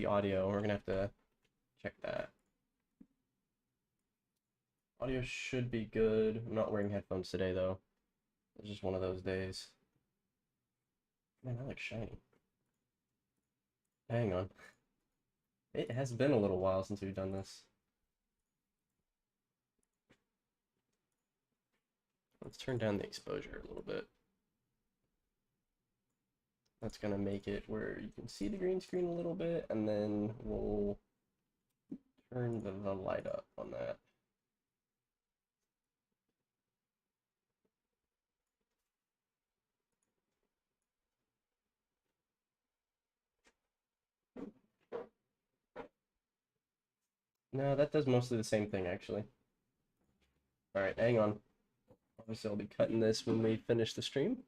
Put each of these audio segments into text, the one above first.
the audio. We're gonna have to check that. Audio should be good. I'm not wearing headphones today though. It's just one of those days. Man, that looks shiny. Hang on. It has been a little while since we've done this. Let's turn down the exposure a little bit. That's gonna make it where you can see the green screen a little bit, and then we'll turn the light up on that. No, that does mostly the same thing, actually. Alright, hang on. Obviously, I'll be cutting this when we finish the stream.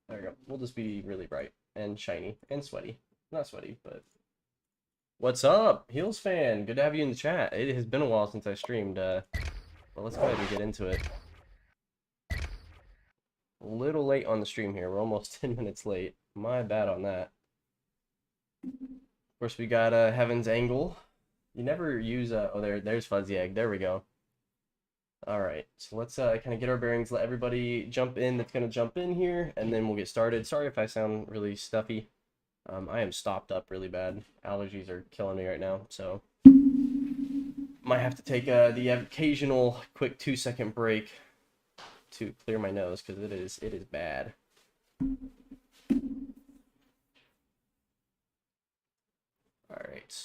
There we go. We'll just be really bright and shiny and sweaty. Not sweaty, but... What's up, Heels fan? Good to have you in the chat. It has been a while since I streamed. Well, let's go ahead and get into it. A little late on the stream here. We're almost 10 minutes late. My bad on that. Of course, we got Heaven's Angle. You never use oh, there's Fuzzy Egg. There we go. All right, so let's kind of get our bearings. Let everybody jump in that's going to jump in here, and then we'll get started. Sorry if I sound really stuffy. I am stopped up really bad. Allergies are killing me right now, so might have to take the occasional quick 2-second break to clear my nose because it is bad. All right.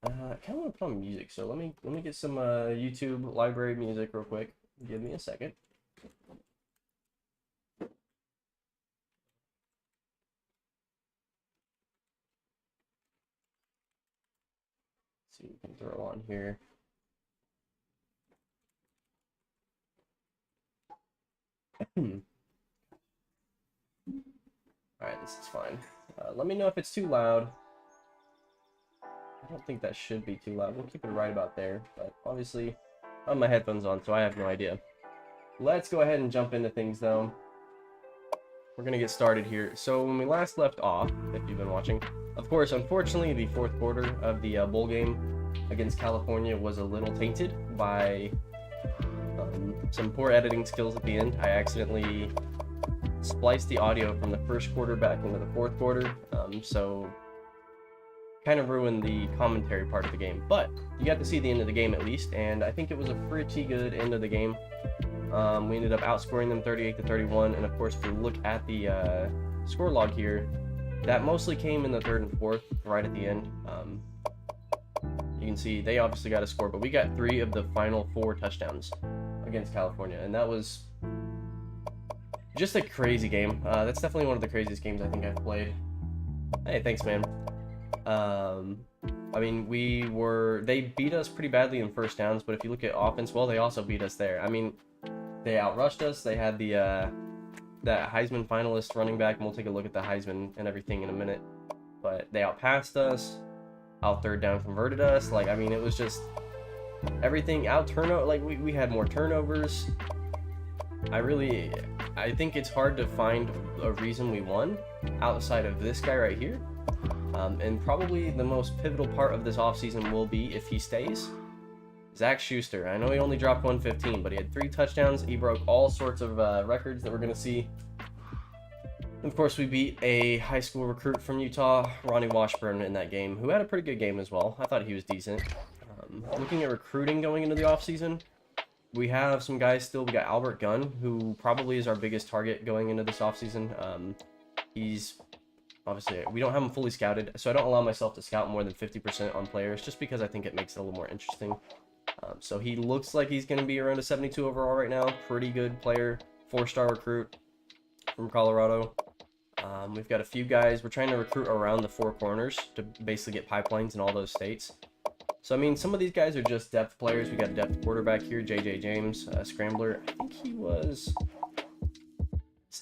I kind of want to put on music, so let me get some YouTube library music real quick. Give me a second. See what we can throw on here. Alright, this is fine. Let me know if it's too loud. I don't think that should be too loud. We'll keep it right about there, but obviously I have my headphones on, so I have no idea. Let's go ahead and jump into things, though. We're going to get started here. So when we last left off, if you've been watching, of course, unfortunately, the fourth quarter of the bowl game against California was a little tainted by some poor editing skills at the end. I accidentally spliced the audio from the first quarter back into the fourth quarter, so kind of ruined the commentary part of the game. But you got to see the end of the game at least, and I think it was a pretty good end of the game. We ended up outscoring them 38-31, and of course, if you look at the score log here, that mostly came in the third and fourth, right at the end. You can see they obviously got a score, but we got 3 of the final 4 touchdowns against California, and that was just a crazy game. That's definitely one of the craziest games I think I've played. Hey, thanks, man. I mean, they beat us pretty badly in first downs, but if you look at offense, well, they also beat us there. I mean, they outrushed us. They had that Heisman finalist running back, and we'll take a look at the Heisman and everything in a minute. But they outpassed us, out third down converted us. Like, I mean, it was just everything out turnover. Like, we had more turnovers. I think it's hard to find a reason we won outside of this guy right here. And probably the most pivotal part of this offseason will be, if he stays, Zach Schuster. I know he only dropped 115, but he had 3 touchdowns. He broke all sorts of records that we're going to see. And of course, we beat a high school recruit from Utah, Ronnie Washburn, in that game, who had a pretty good game as well. I thought he was decent. Looking at recruiting going into the offseason, we have some guys still. We got Albert Gunn, who probably is our biggest target going into this offseason. He's... Obviously, we don't have him fully scouted, so I don't allow myself to scout more than 50% on players, just because I think it makes it a little more interesting. So he looks like he's going to be around a 72 overall right now. Pretty good player, 4-star recruit from Colorado. We've got a few guys. We're trying to recruit around the 4 corners to basically get pipelines in all those states. So, I mean, some of these guys are just depth players. We got a depth quarterback here, J.J. James, scrambler. I think he was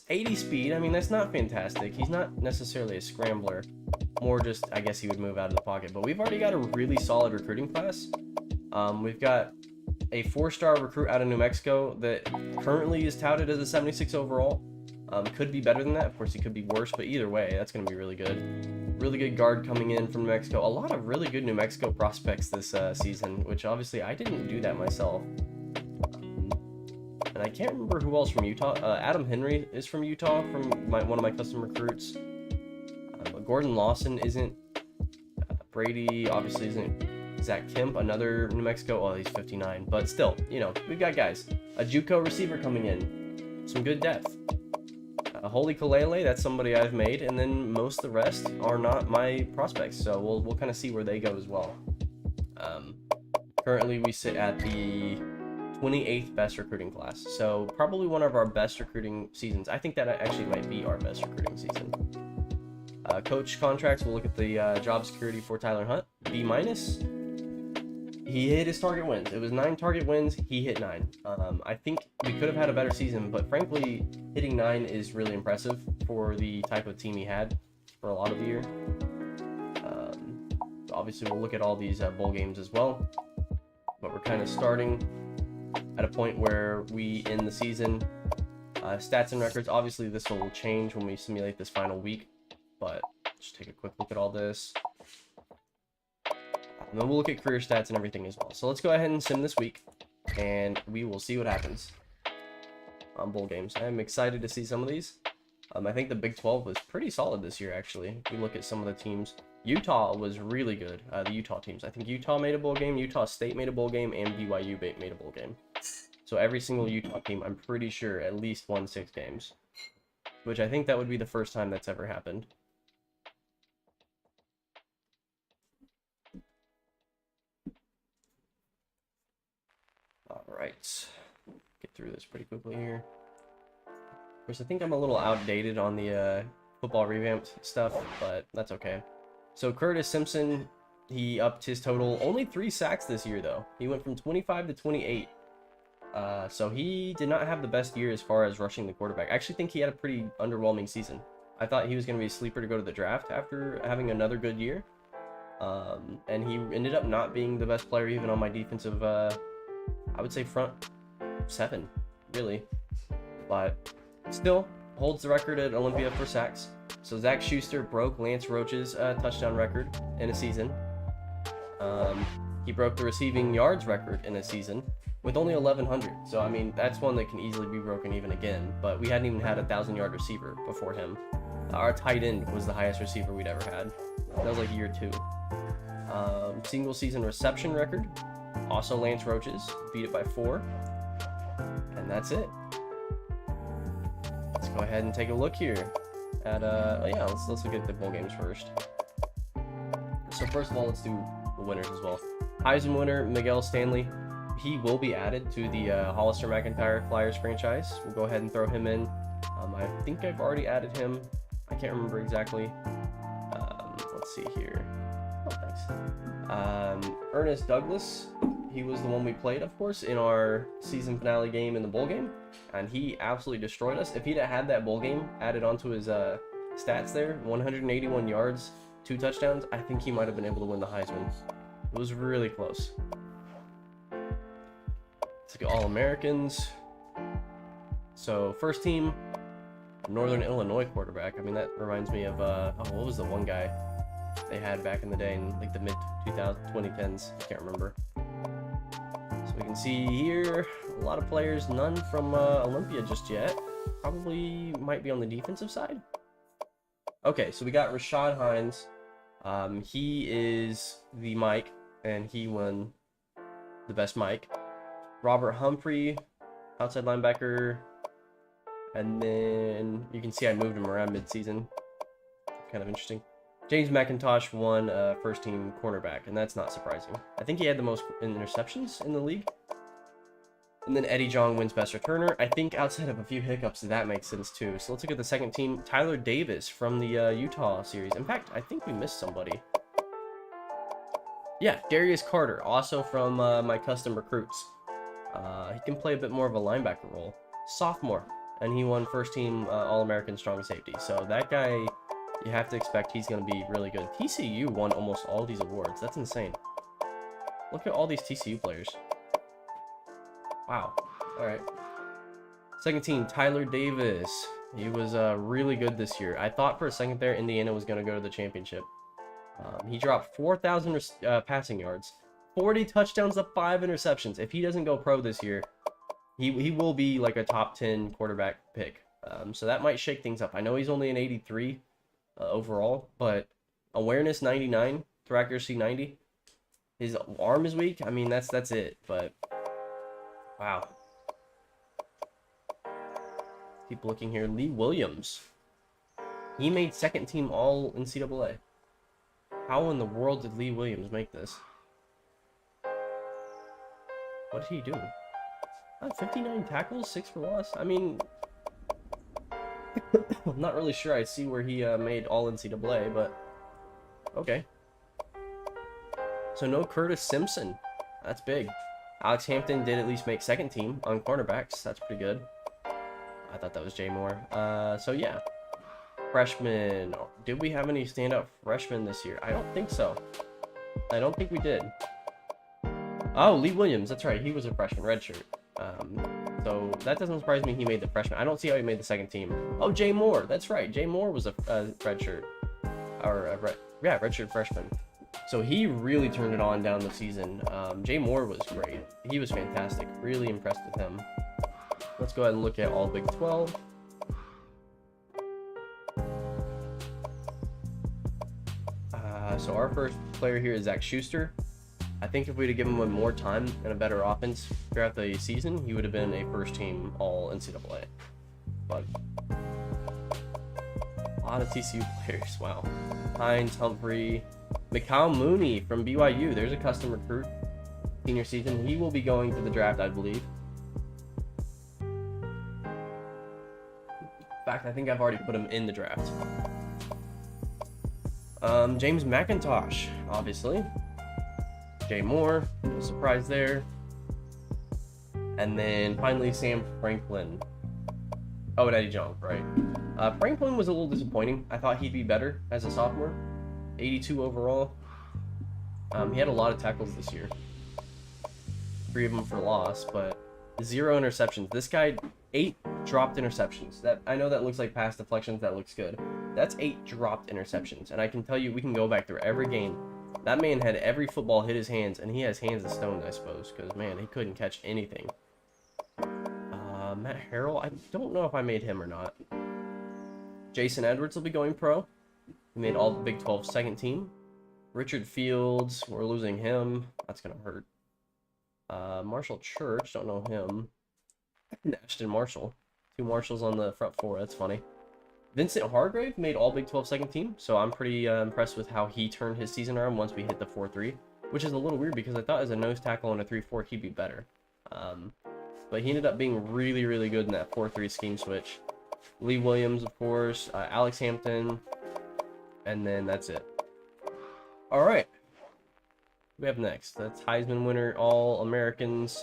80 speed. I mean, that's not fantastic. He's not necessarily a scrambler. More just, I guess he would move out of the pocket. But we've already got a really solid recruiting class. We've got a 4-star recruit out of New Mexico that currently is touted as a 76 overall. Could be better than that. Of course, he could be worse, but either way, that's going to be really good. Really good guard coming in from New Mexico. A lot of really good New Mexico prospects this season, which obviously I didn't do that myself. And I can't remember who else from Utah. Adam Henry is from Utah, from one of my custom recruits. Gordon Lawson isn't. Brady obviously isn't. Zach Kemp, another New Mexico. Oh, he's 59. But still, you know, we've got guys. A JUCO receiver coming in. Some good depth. Holy Kalele, that's somebody I've made. And then most of the rest are not my prospects. So we'll kind of see where they go as well. Currently, we sit at the 28th best recruiting class, so probably one of our best recruiting seasons. I think that actually might be our best recruiting season. Coach contracts, we'll look at the job security for Tyler Hunt. B-. He hit his target wins. It was 9 target wins. He hit 9. I think we could have had a better season, but frankly, hitting 9 is really impressive for the type of team he had for a lot of the year. Obviously, we'll look at all these bowl games as well, but we're kind of starting at a point where we end the season. Stats and records, obviously this will change when we simulate this final week, but just take a quick look at all this. And then we'll look at career stats and everything as well. So let's go ahead and sim this week, and we will see what happens on bowl games. I'm excited to see some of these. I think the Big 12 was pretty solid this year, actually. If you look at some of the teams, Utah was really good. The Utah teams. I think Utah made a bowl game, Utah State made a bowl game, and BYU made a bowl game. So every single Utah team, I'm pretty sure, at least won 6 games. Which I think that would be the first time that's ever happened. Alright. Get through this pretty quickly here. Of course, I think I'm a little outdated on the football revamped stuff, but that's okay. So Curtis Simpson, he upped his total. Only 3 sacks this year, though. He went from 25 to 28. So he did not have the best year as far as rushing the quarterback. I actually think he had a pretty underwhelming season. I thought he was going to be a sleeper to go to the draft after having another good year. And he ended up not being the best player even on my defensive, I would say front 7, really. But still holds the record at Olympia for sacks. So Zach Schuster broke Lance Roach's touchdown record in a season. He broke the receiving yards record in a season with only 1,100. So, I mean, that's one that can easily be broken even again. But we hadn't even had a 1,000-yard receiver before him. Our tight end was the highest receiver we'd ever had. That was like year 2. Single season reception record. Also Lance Roach's. Beat it by 4. And that's it. Let's go ahead and take a look here at, let's look at the bowl games first. So first of all, let's do the winners as well. Heisman winner, Miguel Stanley. He will be added to the Hollister McIntyre Flyers franchise. We'll go ahead and throw him in. I think I've already added him. I can't remember exactly. Let's see here. Oh, thanks. Ernest Douglas. He was the one we played, of course, in our season finale game in the bowl game. And he absolutely destroyed us. If he'd have had that bowl game added onto his stats there, 181 yards, 2 touchdowns, I think he might have been able to win the Heisman. It was really close. Let's go All-Americans. So, first team, Northern Illinois quarterback. I mean, that reminds me of, what was the one guy they had back in the day in like the mid-2010s? I can't remember. So we can see here, a lot of players, none from Olympia just yet. Probably might be on the defensive side. Okay, so we got Rashad Hines. He is the Mike, and he won the best Mike. Robert Humphrey, outside linebacker. And then you can see I moved him around mid-season. Kind of interesting. James McIntosh won first team cornerback, and that's not surprising. I think he had the most interceptions in the league. And then Eddie Jong wins best returner. I think outside of a few hiccups, that makes sense too. So let's look at the second team. Tyler Davis from the Utah series. In fact, I think we missed somebody. Yeah, Darius Carter, also from my custom recruits. He can play a bit more of a linebacker role. Sophomore, and he won first team All-American strong safety. So that guy, you have to expect he's going to be really good. TCU won almost all these awards. That's insane. Look at all these TCU players. Wow. All right. Second team, Tyler Davis. He was really good this year. I thought for a second there Indiana was going to go to the championship. He dropped 4,000 passing yards, 40 touchdowns to 5 interceptions. If he doesn't go pro this year, he will be like a top 10 quarterback pick. So that might shake things up. I know he's only an 83 overall, but awareness 99, throw accuracy 90. His arm is weak. I mean, that's it. But wow. Keep looking here. Lee Williams. He made second team all NCAA. How in the world did Lee Williams make this? What did he do? 59 tackles, 6 for loss. I mean, I'm not really sure I see where he made all NCAA, but okay. So no Curtis Simpson. That's big. Alex Hampton did at least make second team on cornerbacks. That's pretty good. I thought that was Jay Moore. So yeah. Freshman. Did we have any standout freshmen this year? I don't think so. I don't think we did. Oh, Lee Williams. That's right. He was a freshman, redshirt. So that doesn't surprise me he made the freshman. I don't see how he made the second team. Oh, Jay Moore. That's right. Jay Moore was a redshirt. Or redshirt freshman. So he really turned it on down the season. Jay Moore was great. He was fantastic. Really impressed with him. Let's go ahead and look at all Big 12. So our first player here is Zach Schuster. I think if we'd have given him more time and a better offense throughout the season, he would have been a first team all NCAA. But a lot of TCU players, wow. Hines, Humphrey, Mikal Mooney from BYU. There's a custom recruit. Senior season. He will be going to the draft, I believe. In fact, I think I've already put him in the draft. James McIntosh, obviously. Jay Moore, no surprise there. And then finally Sam Franklin. Oh, and Eddie Jong, right. Franklin was a little disappointing. I thought he'd be better as a sophomore. 82 overall. He had a lot of tackles this year. 3 of them for loss, but 0 interceptions. This guy, 8 dropped interceptions. That I know that looks like pass deflections. That looks good. That's 8 dropped interceptions. And I can tell you, we can go back through every game. That man had every football hit his hands, and he has hands of stone, I suppose, because, man, he couldn't catch anything. Matt Harrell, I don't know if I made him or not. Jason Edwards will be going pro. He made all the Big 12 second team. Richard Fields, we're losing him. That's going to hurt. Marshall Church, don't know him. And Ashton Marshall. 2 Marshalls on the front 4, that's funny. Vincent Hargrave made all Big 12 second team, so I'm pretty impressed with how he turned his season around once we hit the 4-3, which is a little weird because I thought as a nose tackle on a 3-4 he'd be better. But he ended up being really, really good in that 4-3 scheme switch. Lee Williams, of course, Alex Hampton, and then that's it. All right. What do we have next? That's Heisman winner, All-Americans.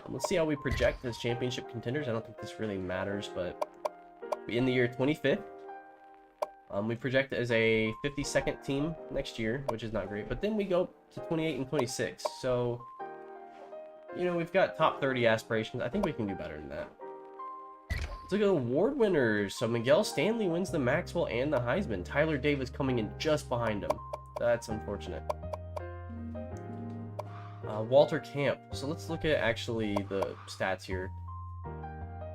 Let's see how we project as championship contenders. I don't think this really matters, but in the year 25th, we project as a 52nd team next year, which is not great. But then we go to 28 and 26. So, you know, we've got top 30 aspirations. I think we can do better than that. Let's look at award winners. So Miguel Stanley wins the Maxwell and the Heisman. Tyler Davis coming in just behind him. That's unfortunate. Walter Camp. So let's look at actually the stats here.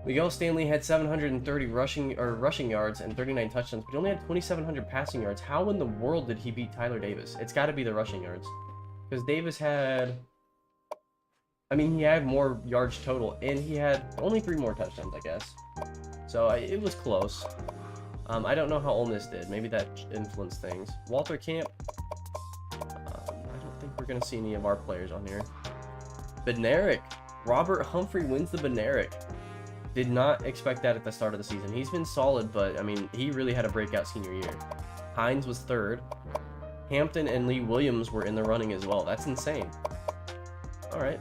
Miguel Stanley had 730 rushing yards and 39 touchdowns, but he only had 2,700 passing yards. How in the world did he beat Tyler Davis? It's got to be the rushing yards, because Davis had, I mean, he had more yards total, and he had only 3 more touchdowns, I guess. So it was close. I don't know how Ole Miss did. Maybe that influenced things. Walter Camp. I don't think we're gonna see any of our players on here. Bednarik. Robert Humphrey wins the Bednarik. Did not expect that at the start of the season. He's been solid, but I mean, he really had a breakout senior year. Hines was 3rd. Hampton and Lee Williams were in the running as well. That's insane. All right.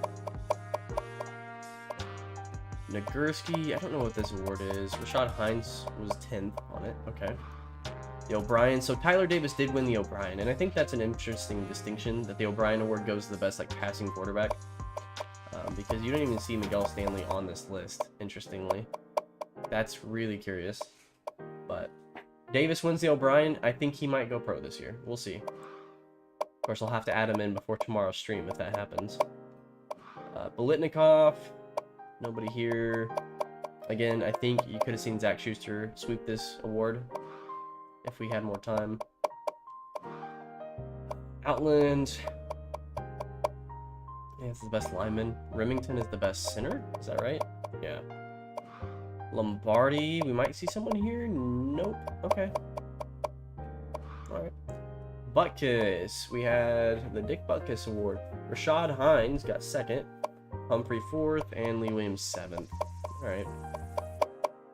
Nagurski, I don't know what this award is. Rashad Hines was 10th on it. Okay. The O'Brien. So Tyler Davis did win the O'Brien, and I think that's an interesting distinction that the O'Brien award goes to the best like passing quarterback. Because you don't even see Miguel Stanley on this list, interestingly. That's really curious. But Davis Wednesday O'Brien, I think he might go pro this year. We'll see. Of course, I'll have to add him in before tomorrow's stream if that happens. Bolitnikov, nobody here. Again, I think you could have seen Zach Schuster sweep this award if we had more time. Outland. Yeah, it's the best lineman. Remington is the best center. Is that right? Yeah. Lombardi. We might see someone here. Nope. Okay. Alright. Butkus. We had the Dick Butkus Award. Rashad Hines got second. Humphrey fourth. And Lee Williams seventh. Alright.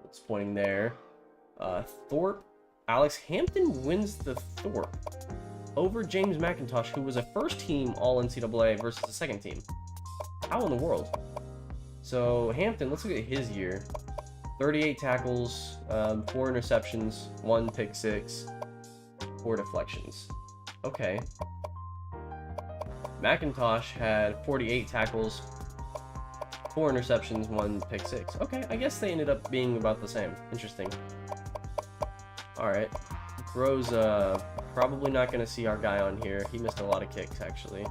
It's pointing there. Thorpe. Alex Hampton wins the Thorpe over James McIntosh, who was a first team All NCAA versus a second team. How in the world? So Hampton, let's look at his year. 38 tackles, 4 interceptions, 1 pick six, 4 deflections. Okay. McIntosh had 48 tackles, 4 interceptions, 1 pick six. Okay, I guess they ended up being about the same. Interesting. Alright. Groza, probably not going to see our guy on here. He missed a lot of kicks, actually.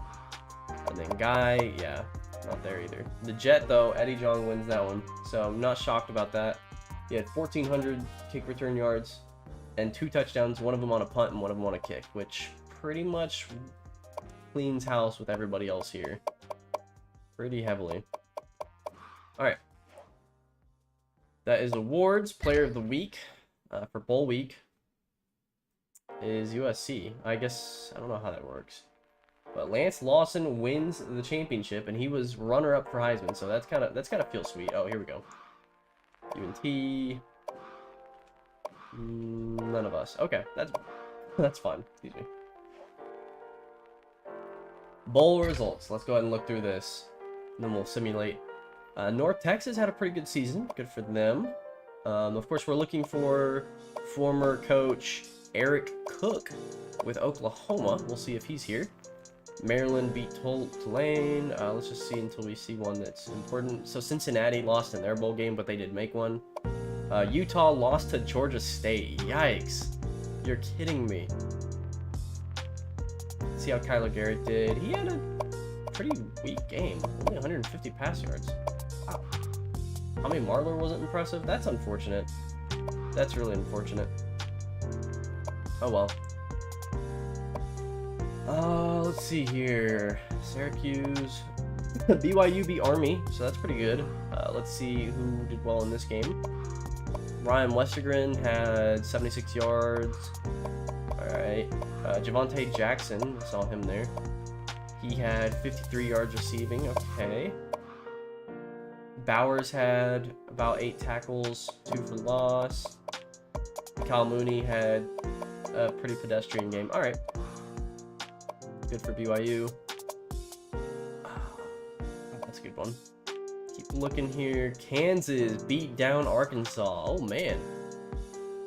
And then Guy, yeah, not there either. The Jet, though, Eddie Jong wins that one. So I'm not shocked about that. He had 1,400 kick return yards and 2 touchdowns, one of them on a punt and one of them on a kick, which pretty much cleans house with everybody else here. Pretty heavily. Alright. That is awards. Player of the week for Bowl Week is USC. I guess I don't know how that works, but Lance Lawson wins the championship, and he was runner-up for Heisman. So that's kind of feels sweet. Oh, here we go. UNT. None of us. Okay, that's fine. Excuse me. Bowl results. Let's go ahead and look through this, and then we'll simulate. North Texas had a pretty good season. Good for them. Of course, we're looking for former coach Eric Cook with Oklahoma. We'll see if he's here. Maryland beat Tulane. Let's just see until we see one that's important. So Cincinnati lost in their bowl game, but they did make one. Utah lost to Georgia State. Yikes. You're kidding me. Let's see how Kyler Garrett did. He had a pretty weak game. Only 150 pass yards. Wow. Tommy Marler wasn't impressive. That's unfortunate. That's really unfortunate. Oh well. Let's see here. Syracuse. BYU beat Army, so that's pretty good. Let's see who did well in this game. Ryan Westergren had 76 yards. Alright. Javonte Jackson, I saw him there. He had 53 yards receiving. Okay. Bowers had about 8 tackles, 2 for loss. Kyle Mooney had a pretty pedestrian game. Alright. Good for BYU. That's a good one. Keep looking here. Kansas beat down Arkansas. Oh, man.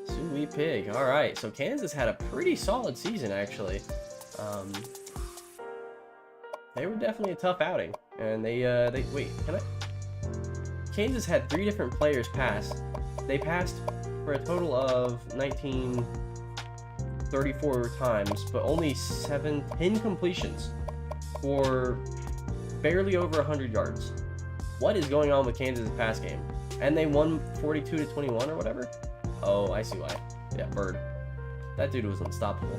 Sweet pig. Alright, so Kansas had a pretty solid season, actually. They were definitely a tough outing. And wait, can I? Kansas had 3 different players pass. They passed for a total of 34 times, but only 10 completions for barely over 100 yards. What is going on with Kansas' pass game? And they won 42-21 or whatever? Oh, I see why. Yeah, Bird. That dude was unstoppable.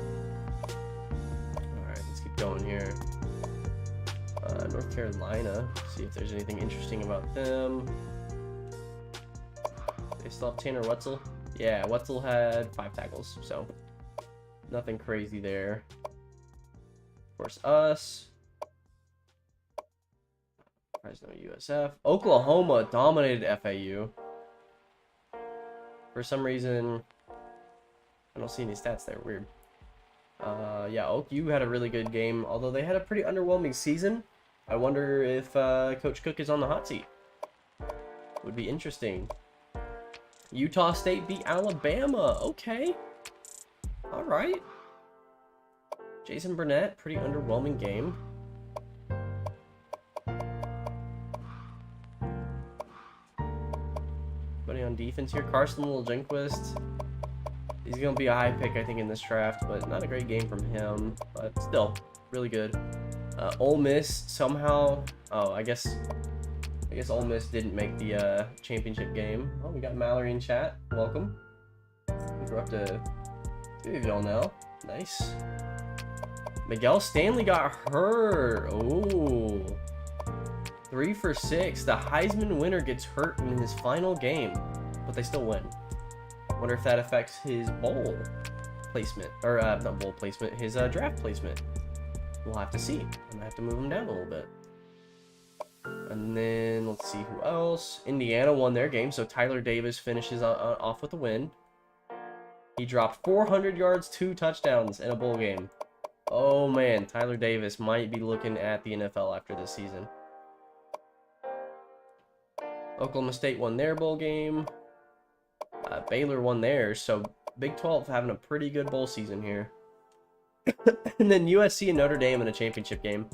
Alright, let's keep going here. North Carolina. See if there's anything interesting about them. They still have Tanner Wetzel. Yeah, Wetzel had 5 tackles, so nothing crazy there. Of course, us. Fresno USF. Oklahoma dominated FAU. For some reason, I don't see any stats there. Weird. Yeah, OU had a really good game, although they had a pretty underwhelming season. I wonder if Coach Cook is on the hot seat. Would be interesting. Utah State beat Alabama. Okay. All right. Jason Burnett, pretty underwhelming game. Anybody on defense here. Carson Littlejohn. He's going to be a high pick, I think, in this draft, but not a great game from him. But still, really good. Ole Miss somehow... Oh, I guess Ole Miss didn't make the championship game. Oh, we got Mallory in chat. Welcome. We're up to 2 of y'all now. Nice. Miguel Stanley got hurt. Ooh. 3 for 6. The Heisman winner gets hurt in his final game, but they still win. Wonder if that affects his bowl placement, or not bowl placement, his draft placement. We'll have to see. I'm gonna have to move him down a little bit. And then let's see who else. Indiana won their game, so Tyler Davis finishes off with a win. He dropped 400 yards, 2 touchdowns in a bowl game. Oh man, Tyler Davis might be looking at the NFL after this season. Oklahoma State won their bowl game. Baylor won theirs, so Big 12 having a pretty good bowl season here. And then USC and Notre Dame in a championship game.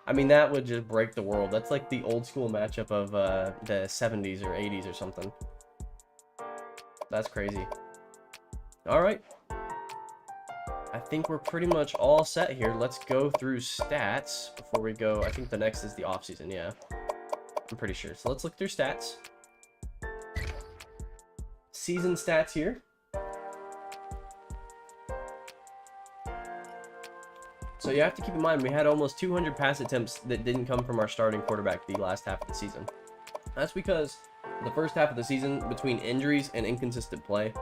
I mean, that would just break the world. That's like the old school matchup of the 70s or 80s or something. That's crazy. All right. I think we're pretty much all set here. Let's go through stats before we go. I think the next is the offseason, yeah. I'm pretty sure. So let's look through stats. Season stats here. So you have to keep in mind, we had almost 200 pass attempts that didn't come from our starting quarterback the last half of the season. That's because the first half of the season, between injuries and inconsistent play,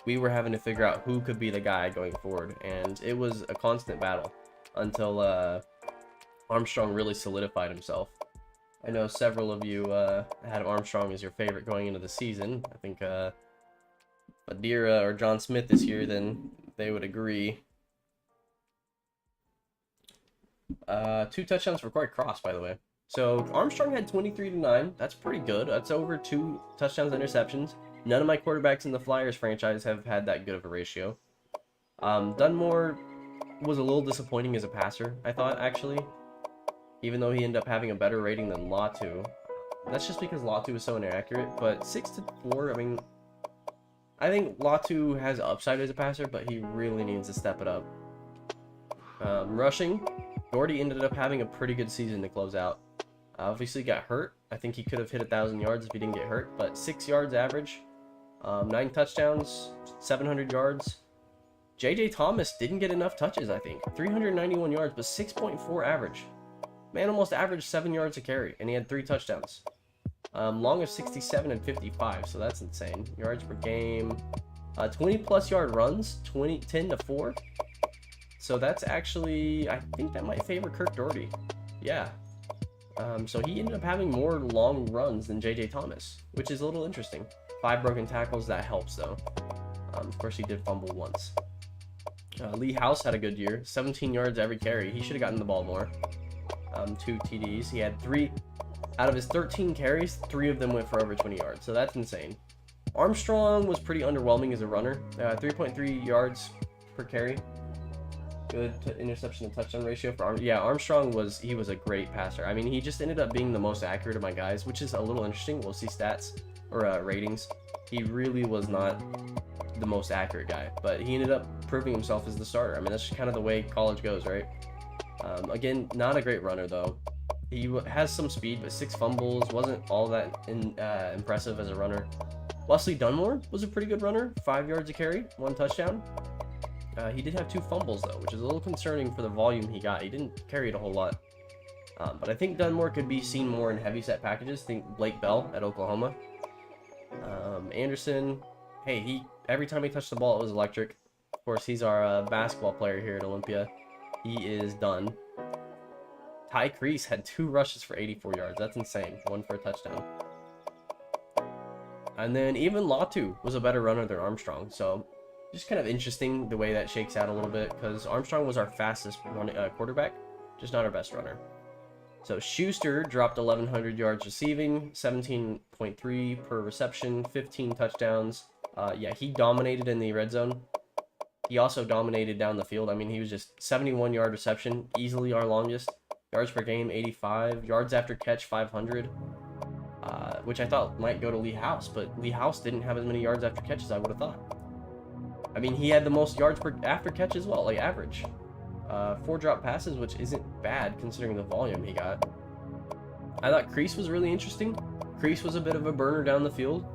we were having to figure out who could be the guy going forward. And it was a constant battle until Armstrong really solidified himself. I know several of you had Armstrong as your favorite going into the season. I think Adira or John Smith this year, then they would agree. 2 touchdowns for Corey Cross, by the way. So Armstrong had 23-9. That's pretty good. That's over 2 touchdowns and interceptions. None of my quarterbacks in the Flyers franchise have had that good of a ratio. Dunmore was a little disappointing as a passer, I thought, actually. Even though he ended up having a better rating than Latu. That's just because Latu was so inaccurate. But 6-4, I mean... I think Latu has upside as a passer, but he really needs to step it up. Rushing, Doherty ended up having a pretty good season to close out. Obviously got hurt. I think he could have hit 1,000 yards if he didn't get hurt, but 6 yards average. 9 touchdowns, 700 yards. J.J. Thomas didn't get enough touches, I think. 391 yards, but 6.4 average. Man almost averaged 7 yards a carry, and he had 3 touchdowns. Long of 67 and 55, so that's insane. Yards per game. 20-plus yard runs, 10-4. So that's actually, I think that might favor Kirk Doherty. Yeah. So he ended up having more long runs than J.J. Thomas, which is a little interesting. 5 broken tackles, that helps though. Of course, he did fumble once. Lee House had a good year. 17 yards every carry. He should have gotten the ball more. 2 TDs. He had 3... Out of his 13 carries, 3 of them went for over 20 yards. So that's insane. Armstrong was pretty underwhelming as a runner. 3.3 yards per carry. Good interception to touchdown ratio for Armstrong was a great passer. I mean, he just ended up being the most accurate of my guys, which is a little interesting. We'll see stats or ratings. He really was not the most accurate guy, but he ended up proving himself as the starter. I mean, that's just kind of the way college goes, right? Again, not a great runner though. He has some speed, but 6 fumbles, wasn't all that impressive as a runner. Wesley Dunmore was a pretty good runner, 5 yards a carry, 1 touchdown. He did have 2 fumbles though, which is a little concerning for the volume he got. He didn't carry it a whole lot. But I think Dunmore could be seen more in heavy set packages. Think Blake Bell at Oklahoma. Anderson, hey, every time he touched the ball, it was electric. Of course, he's our basketball player here at Olympia. He is done. Ty Crease had 2 rushes for 84 yards. That's insane. 1 for a touchdown. And then even Latu was a better runner than Armstrong. So just kind of interesting the way that shakes out a little bit, because Armstrong was our fastest quarterback, just not our best runner. So Schuster dropped 1,100 yards receiving, 17.3 per reception, 15 touchdowns. Yeah, he dominated in the red zone. He also dominated down the field. I mean, he was just 71-yard reception, easily our longest. Yards per game, 85. Yards after catch, 500. which I thought might go to Lee House, but Lee House didn't have as many yards after catch as I would have thought. I mean, he had the most yards per after catch as well, like average. 4 drop passes, which isn't bad considering the volume he got. I thought Crease was really interesting. Crease was a bit of a burner down the field.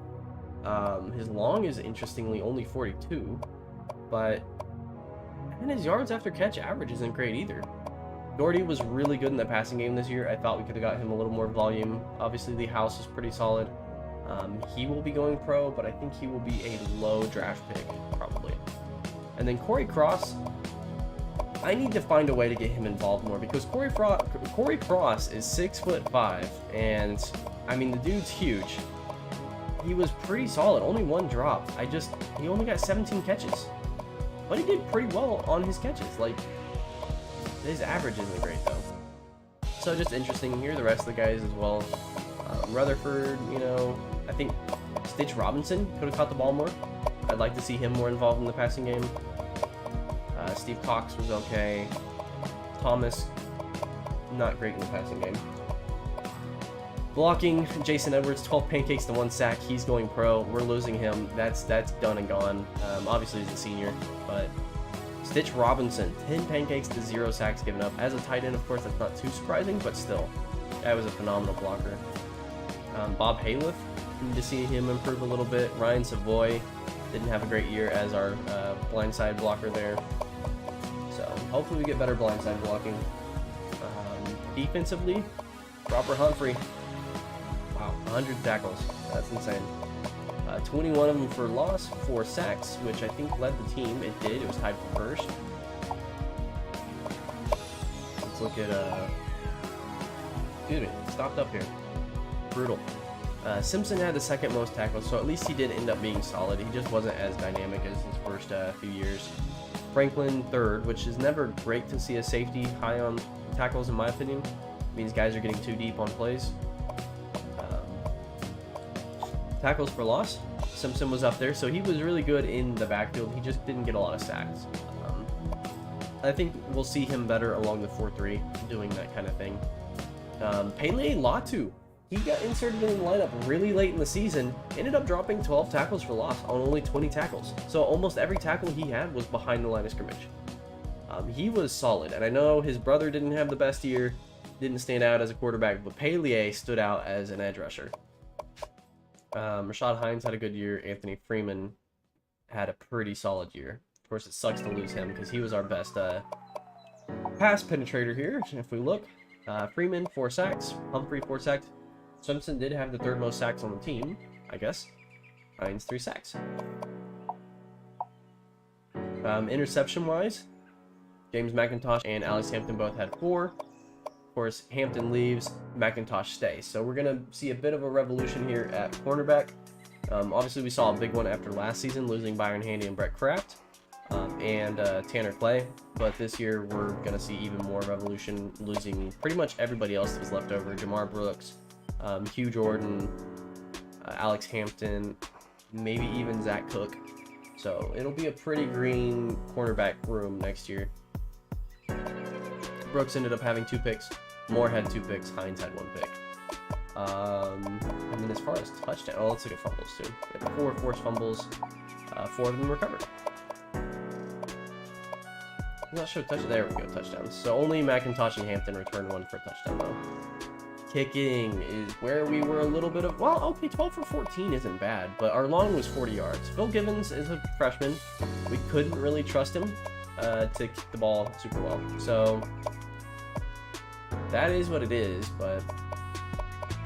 His long is interestingly only 42, but and his yards after catch average isn't great either. Doherty was really good in the passing game this year. I thought we could have got him a little more volume. Obviously, the house is pretty solid. He will be going pro, but I think he will be a low draft pick, probably. And then Corey Cross, I need to find a way to get him involved more because Corey Cross is 6'5", and I mean, the dude's huge. He was pretty solid, only 1 drop. He only got 17 catches. But he did pretty well on his catches. Like, his average isn't great, though. So, just interesting. Here are the rest of the guys as well. Rutherford, you know, I think Stitch Robinson could have caught the ball more. I'd like to see him more involved in the passing game. Steve Cox was okay. Thomas, not great in the passing game. Blocking, Jason Edwards, 12 pancakes to 1 sack. He's going pro. We're losing him. That's done and gone. Obviously, he's a senior, but Stitch Robinson, 10 pancakes to 0 sacks given up. As a tight end, of course, that's not too surprising, but still, that was a phenomenal blocker. Bob Haliff, need to see him improve a little bit. Ryan Savoy didn't have a great year as our blindside blocker there. So hopefully we get better blindside blocking. Defensively, Robert Humphrey. Wow, 100 tackles. That's insane. 21 of them for loss, 4 sacks, which I think led the team. It did. It was tied for first. Let's look at... Excuse me. Stopped up here. Brutal. Simpson had the 2nd most tackles, so at least he did end up being solid. He just wasn't as dynamic as his first few years. Franklin, 3rd, which is never great to see a safety high on tackles, in my opinion. It means guys are getting too deep on plays. Tackles for loss, Simpson was up there, so he was really good in the backfield. He just didn't get a lot of sacks. I think we'll see him better along the 4-3, doing that kind of thing. Pele Latu, he got inserted in the lineup really late in the season, ended up dropping 12 tackles for loss on only 20 tackles. So almost every tackle he had was behind the line of scrimmage. He was solid, and I know his brother didn't have the best year, didn't stand out as a quarterback, but Pele stood out as an edge rusher. Rashad Hines had a good year. Anthony Freeman had a pretty solid year. Of course, it sucks to lose him because he was our best pass penetrator here. If we look, Freeman, 4 sacks. Humphrey, 4 sacks. Simpson did have the 3rd most sacks on the team, I guess. Hines, 3 sacks. Interception-wise, James McIntosh and Alex Hampton both had 4. Of course, Hampton leaves, McIntosh stays. So we're going to see a bit of a revolution here at cornerback. Obviously, we saw a big one after last season, losing Byron Handy and Brett Kraft and Tanner Clay. But this year, we're going to see even more revolution, losing pretty much everybody else that was left over. Jamar Brooks, Hugh Jordan, Alex Hampton, maybe even Zach Cook. So it'll be a pretty green cornerback room next year. Brooks ended up having 2 picks. Moore had 2 picks. Hines had 1 pick. And then as far as touchdown, let's look at fumbles too. We had 4 forced fumbles. 4 of them recovered. I'm not sure there we go, touchdowns. So only McIntosh and Hampton returned 1 for a touchdown though. Kicking is where we were a little bit of, well, okay, 12 for 14 isn't bad, but our long was 40 yards. Phil Givens is a freshman. We couldn't really trust him to kick the ball super well. So that is what it is, but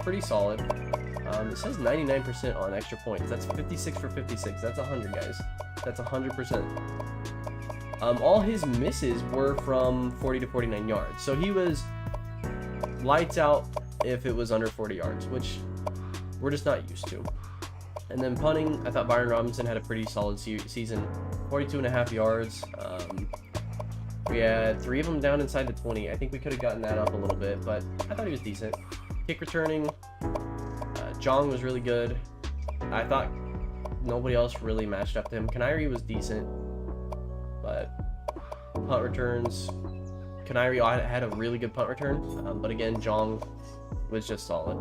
pretty solid. It says 99% on extra points. That's 56 for 56. That's 100, guys. That's 100%. All his misses were from 40 to 49 yards. So he was lights out if it was under 40 yards, which we're just not used to. And then punting, I thought Byron Robinson had a pretty solid season. 42.5 yards. We had 3 of them down inside the 20. I think we could have gotten that up a little bit, but I thought he was decent. Kick returning, Jong was really good. I thought nobody else really matched up to him. Kaniri was decent, but punt returns, Kaniri had a really good punt return, but again, Jong was just solid.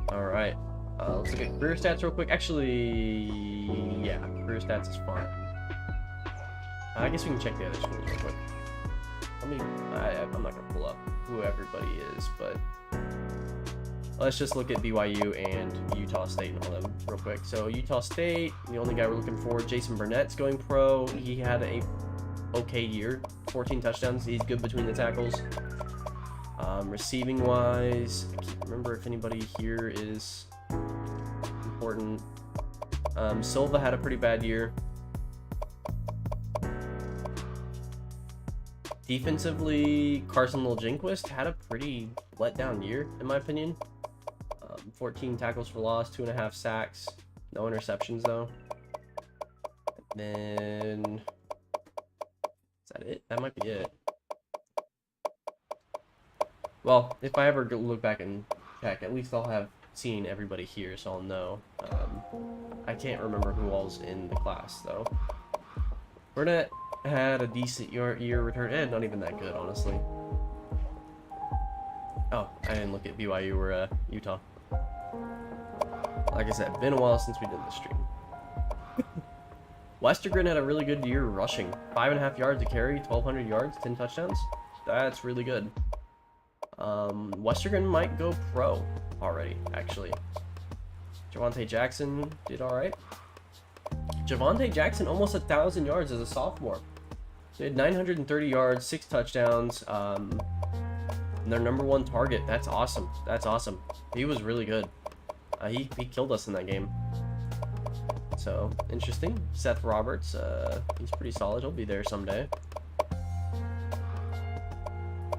All right. Let's look at career stats real quick. Actually, yeah, career stats is fine. I guess we can check the other schools real quick. I'm not gonna pull up who everybody is, but let's just look at BYU and Utah State and all them real quick. So Utah State, the only guy we're looking for, Jason Burnett's going pro. He had a okay year, 14 touchdowns. He's good between the tackles. Receiving wise, I can't remember if anybody here is important. Silva had a pretty bad year. Defensively, Carson Liljinquist had a pretty letdown year, in my opinion. 14 tackles for loss, 2.5 sacks, no interceptions though. And then, is that it? That might be it. Well, if I ever look back and check, at least I'll have seen everybody here, so I'll know. I can't remember who all's in the class though. Burnett had a decent year return, and not even that good, honestly. Oh, I didn't look at BYU or Utah. Like I said, been a while since we did the stream. Westergren had a really good year rushing. 5.5 yards a carry, 1,200 yards, 10 touchdowns. That's really good. Westergren might go pro already, actually. Javonte Jackson did alright. Javonte Jackson almost 1,000 yards as a sophomore. They had 930 yards, 6 touchdowns. Their #1 target. That's awesome. That's awesome. He was really good. He killed us in that game. So, interesting. Seth Roberts, he's pretty solid. He'll be there someday.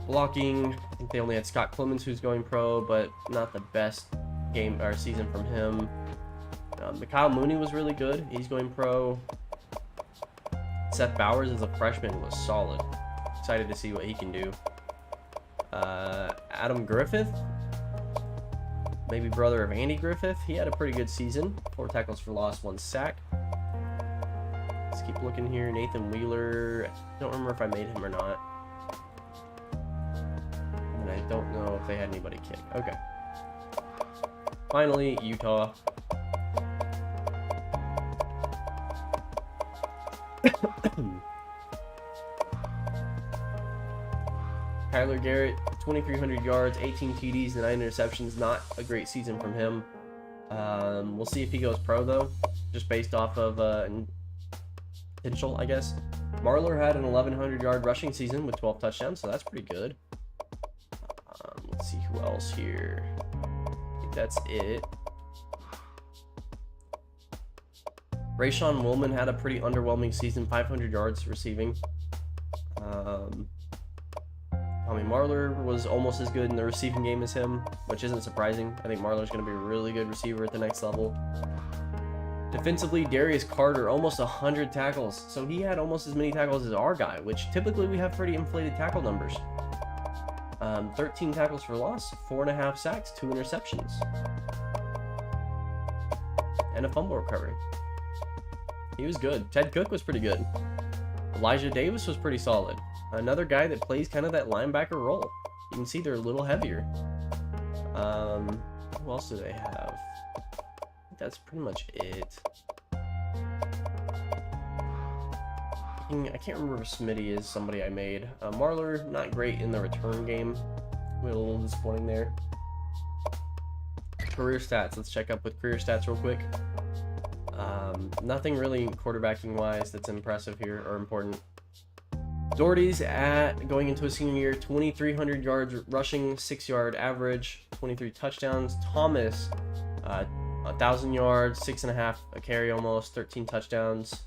Blocking, I think they only had Scott Clemens who's going pro, but not the best game or season from him. Kyle Mooney was really good. He's going pro. Seth Bowers as a freshman was solid. Excited to see what he can do. Adam Griffith, maybe brother of Andy Griffith. He had a pretty good season. 4 tackles for loss, 1 sack. Let's keep looking here. Nathan Wheeler. I don't remember if I made him or not. And I don't know if they had anybody kick. Okay. Finally, Utah. Kyler Garrett, 2,300 yards, 18 TDs, and 9 interceptions. Not a great season from him. We'll see if he goes pro, though, just based off of potential, I guess. Marler had an 1,100-yard rushing season with 12 touchdowns, so that's pretty good. Let's see who else here. I think that's it. Rayshawn Woolman had a pretty underwhelming season, 500 yards receiving. Tommy Marler was almost as good in the receiving game as him, which isn't surprising. I think Marler's going to be a really good receiver at the next level. Defensively, Darius Carter, almost 100 tackles. So he had almost as many tackles as our guy, which typically we have pretty inflated tackle numbers. 13 tackles for loss, 4.5 sacks, 2 interceptions. And a fumble recovery. He was good. Ted Cook was pretty good. Elijah Davis was pretty solid. Another guy that plays kind of that linebacker role. You can see they're a little heavier. Who else do they have? I think that's pretty much it. I can't remember if Smitty is somebody I made. Marler, not great in the return game. We had a little disappointing there. Career stats. Let's check up with career stats real quick. Nothing really quarterbacking wise that's impressive here or important. Doherty's going into a senior year, 2,300 yards rushing, 6-yard average, 23 touchdowns. Thomas, 1,000 yards, 6.5 a carry almost, 13 touchdowns.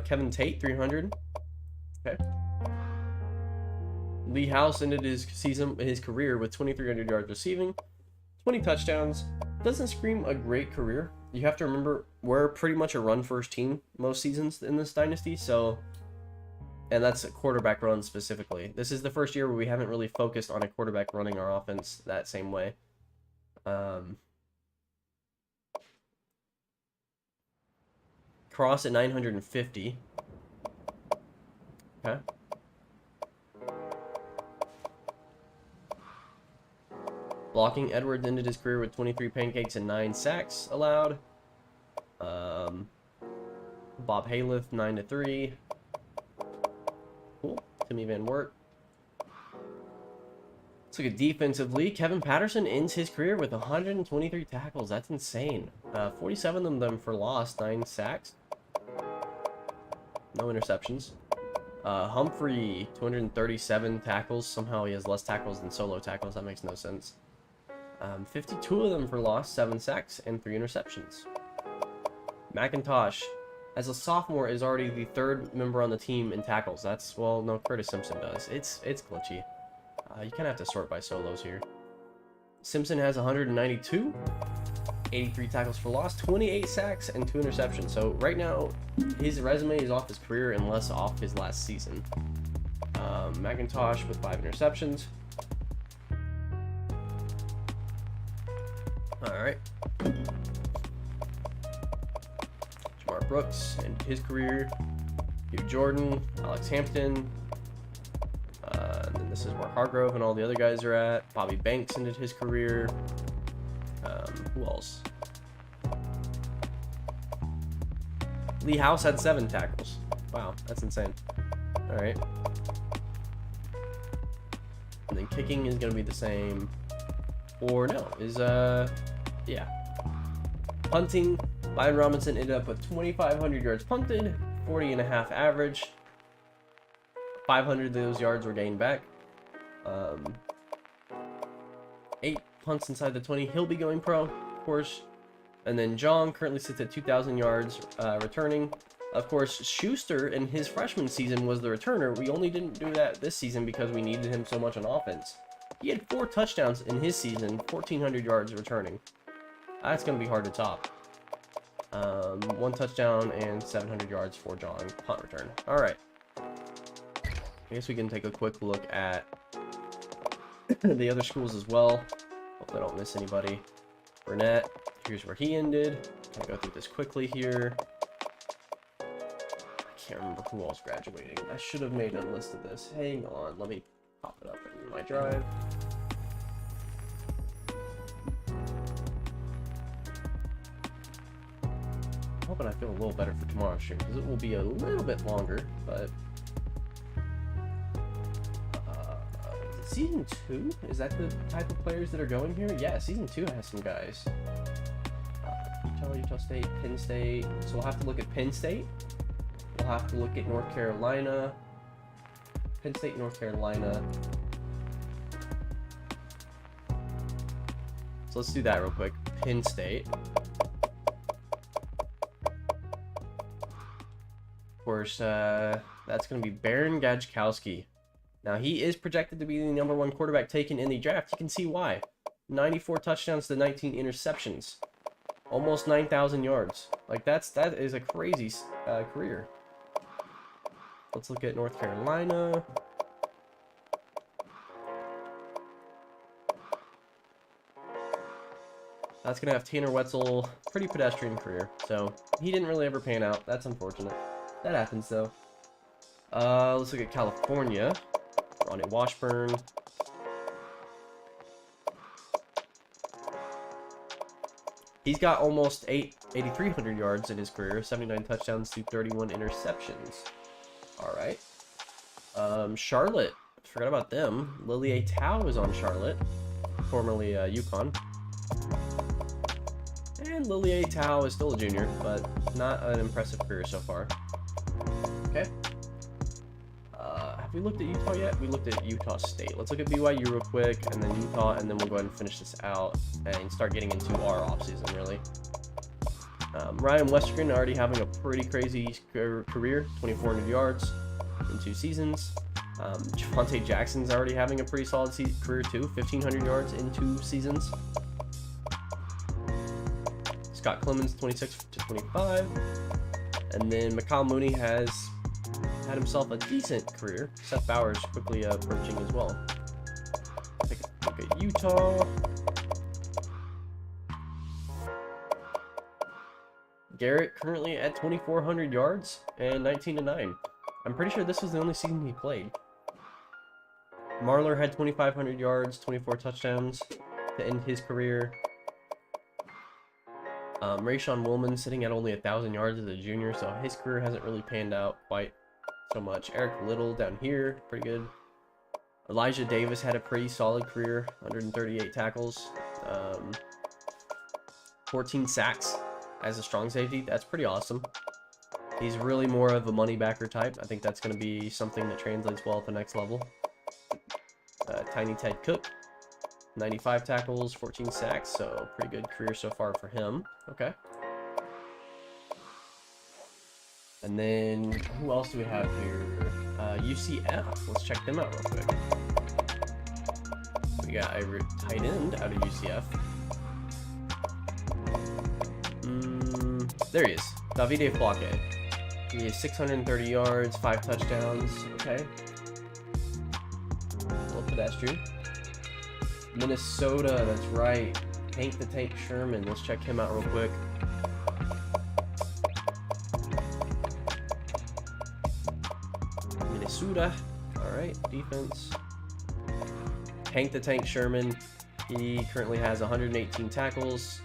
Kevin Tate, 300. Okay. Lee House ended his career with 2,300 yards receiving, 20 touchdowns. Doesn't scream a great career. You have to remember, we're pretty much a run-first team most seasons in this dynasty, so... And that's a quarterback run specifically. This is the first year where we haven't really focused on a quarterback running our offense that same way. Cross at 950. Okay. Blocking, Edwards ended his career with 23 pancakes and 9 sacks allowed. Bob Hayliff, 9-3. Cool. Timmy Van Wert. Let's look at defensively. Kevin Patterson ends his career with 123 tackles. That's insane. 47 of them for loss, 9 sacks. No interceptions. Humphrey, 237 tackles. Somehow he has less tackles than solo tackles. That makes no sense. 52 of them for loss, 7 sacks, and 3 interceptions. McIntosh, as a sophomore, is already the 3rd member on the team in tackles. That's, well, no, Curtis Simpson does. It's glitchy. You kind of have to sort by solos here. Simpson has 192, 83 tackles for loss, 28 sacks, and 2 interceptions. So right now, his resume is off his career and less off his last season. McIntosh with 5 interceptions. Alright. Jamar Brooks and his career. Hugh Jordan, Alex Hampton. And then this is where Hargrove and all the other guys are at. Bobby Banks ended his career. Who else? Lee House had 7 tackles. Wow, that's insane. Alright. And then kicking is going to be the same. Or no, is, yeah. Punting, Brian Robinson ended up with 2,500 yards punted, 40.5 average. 500 of those yards were gained back. 8 punts inside the 20. He'll be going pro, of course. And then John currently sits at 2,000 yards returning. Of course, Schuster in his freshman season was the returner. We only didn't do that this season because we needed him so much on offense. He had 4 touchdowns in his season, 1,400 yards returning. That's going to be hard to top. 1 touchdown and 700 yards for John punt return. All right. I guess we can take a quick look at the other schools as well. Hope I don't miss anybody. Burnett, here's where he ended. I'll go through this quickly here. I can't remember who else graduating. I should have made a list of this. Hang on, let me pop it up in my drive. I'm hoping I feel a little better for tomorrow's stream because it will be a little bit longer, but Season 2? Is that the type of players that are going here? Yeah, Season 2 has some guys. Utah State, Penn State. So we'll have to look at Penn State. We'll have to look at North Carolina. Penn State, North Carolina. So let's do that real quick. Penn State. Of course, that's going to be Baron Gajkowski. Now, he is projected to be the #1 quarterback taken in the draft. You can see why. 94 touchdowns to 19 interceptions. Almost 9,000 yards. Like, that is a crazy career. Let's look at North Carolina. That's going to have Tanner Wetzel. Pretty pedestrian career. So, he didn't really ever pan out. That's unfortunate. That happens, though. Let's look at California. Ronnie Washburn. He's got almost 8,300 yards in his career, 79 touchdowns to 31 interceptions. All right. Charlotte. Forgot about them. Lily A. Tao is on Charlotte, formerly UConn. And Lily A. Tao is still a junior, but not an impressive career so far. Okay. Have we looked at Utah yet? We looked at Utah State. Let's look at BYU real quick, and then Utah, and then we'll go ahead and finish this out and start getting into our offseason, really. Ryan Westergren already having a pretty crazy career, 2,400 yards in 2 seasons. Javonte Jackson's already having a pretty solid career, too, 1,500 yards in 2 seasons. Scott Clemens, 26 to 25. And then McCall Mooney has had himself a decent career. Seth Bowers quickly approaching as well. Take a look at Utah. Garrett currently at 2,400 yards and 19-9. I'm pretty sure this was the only season he played. Marler had 2,500 yards, 24 touchdowns. to end his career. Rayshawn Woolman sitting at only 1,000 yards as a junior, so his career hasn't really panned out quite so much. Eric Little down here, pretty good. Elijah Davis had a pretty solid career, 138 tackles, 14 sacks as a strong safety. That's pretty awesome. He's really more of a money backer type. I think that's going to be something that translates well at the next level. Tiny Ted Cook, 95 tackles, 14 sacks, so pretty good career so far for him. Okay. And then, who else do we have here? UCF. Let's check them out real quick. We got a tight end out of UCF. There he is. Davide Flake. He has 630 yards, 5 touchdowns. Okay. A little pedestrian. Minnesota, that's right. Tank the Tank Sherman. Let's check him out real quick. Minnesota. Alright, defense. Tank the Tank Sherman. He currently has 118 tackles,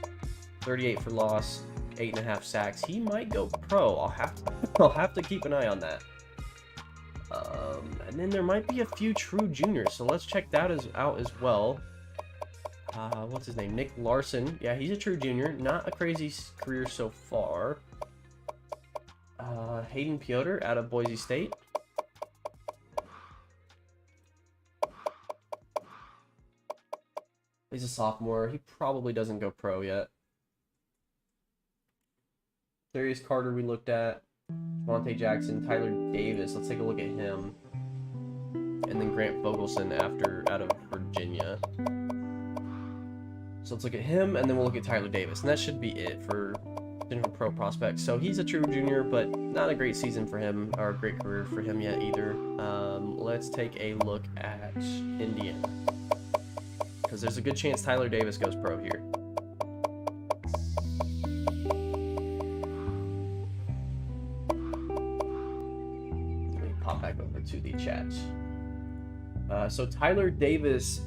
38 for loss, 8.5 sacks. He might go pro. I'll have to keep an eye on that. And then there might be a few true juniors, so let's check that out as well. What's his name? Nick Larson. Yeah, he's a true junior. Not a crazy career so far. Hayden Piotr out of Boise State. He's a sophomore. He probably doesn't go pro yet. Darius Carter we looked at. Monte Jackson, Tyler Davis. Let's take a look at him. And then Grant Fogelson out of Virginia. So let's look at him, and then we'll look at Tyler Davis. And that should be it for potential pro prospects. So he's a true junior, but not a great season for him, or a great career for him yet either. Let's take a look at Indiana. Because there's a good chance Tyler Davis goes pro here. Let me pop back over to the chat. So Tyler Davis,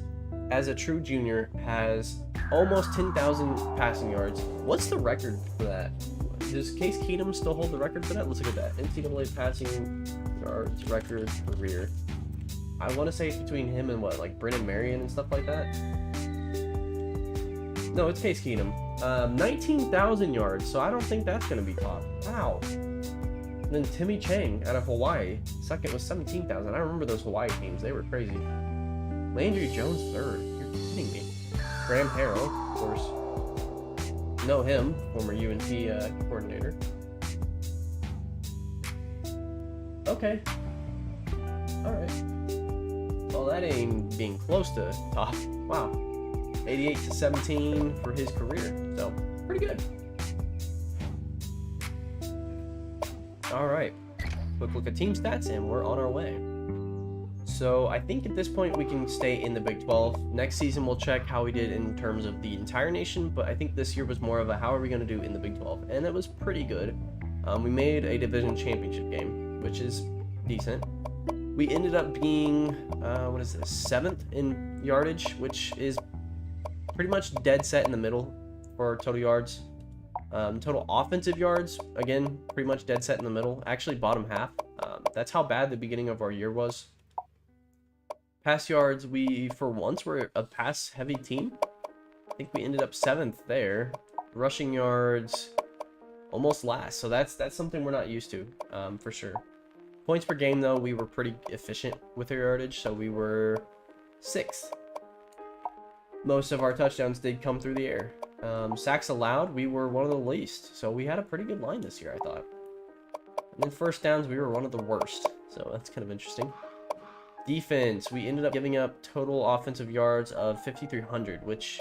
as a true junior, has almost 10,000 passing yards. What's the record for that? Does Case Keenum still hold the record for that? Let's look at that. NCAA passing yards record career. I want to say it's between him and what, like Brennan Marion and stuff like that? No, it's Case Keenum. 19,000 yards, so I don't think that's going to be top. Wow. And then Timmy Chang out of Hawaii. Second was 17,000. I remember those Hawaii teams. They were crazy. Landry Jones third. You're kidding me. Graham Harrell, of course. Know him, former UNT coordinator. Okay. Alright. Well, that ain't being close to top. Wow. 88 to 17 for his career. So, pretty good. Alright. Quick look at team stats, and we're on our way. So, I think at this point we can stay in the Big 12. Next season we'll check how we did in terms of the entire nation, but I think this year was more of a how are we going to do in the Big 12, and it was pretty good. We made a division championship game, which is decent. We ended up being, 7th in yardage, which is pretty much dead set in the middle for total yards. Total offensive yards, again, pretty much dead set in the middle. Actually, bottom half. That's how bad the beginning of our year was. Pass yards, we, for once, were a pass-heavy team. I think we ended up 7th there. Rushing yards, almost last. So that's something we're not used to, for sure. Points per game, though, we were pretty efficient with our yardage, so we were 6th. Most of our touchdowns did come through the air. Sacks allowed, we were one of the least, so we had a pretty good line this year, I thought. And then first downs, we were one of the worst, so that's kind of interesting. Defense, we ended up giving up total offensive yards of 5,300, which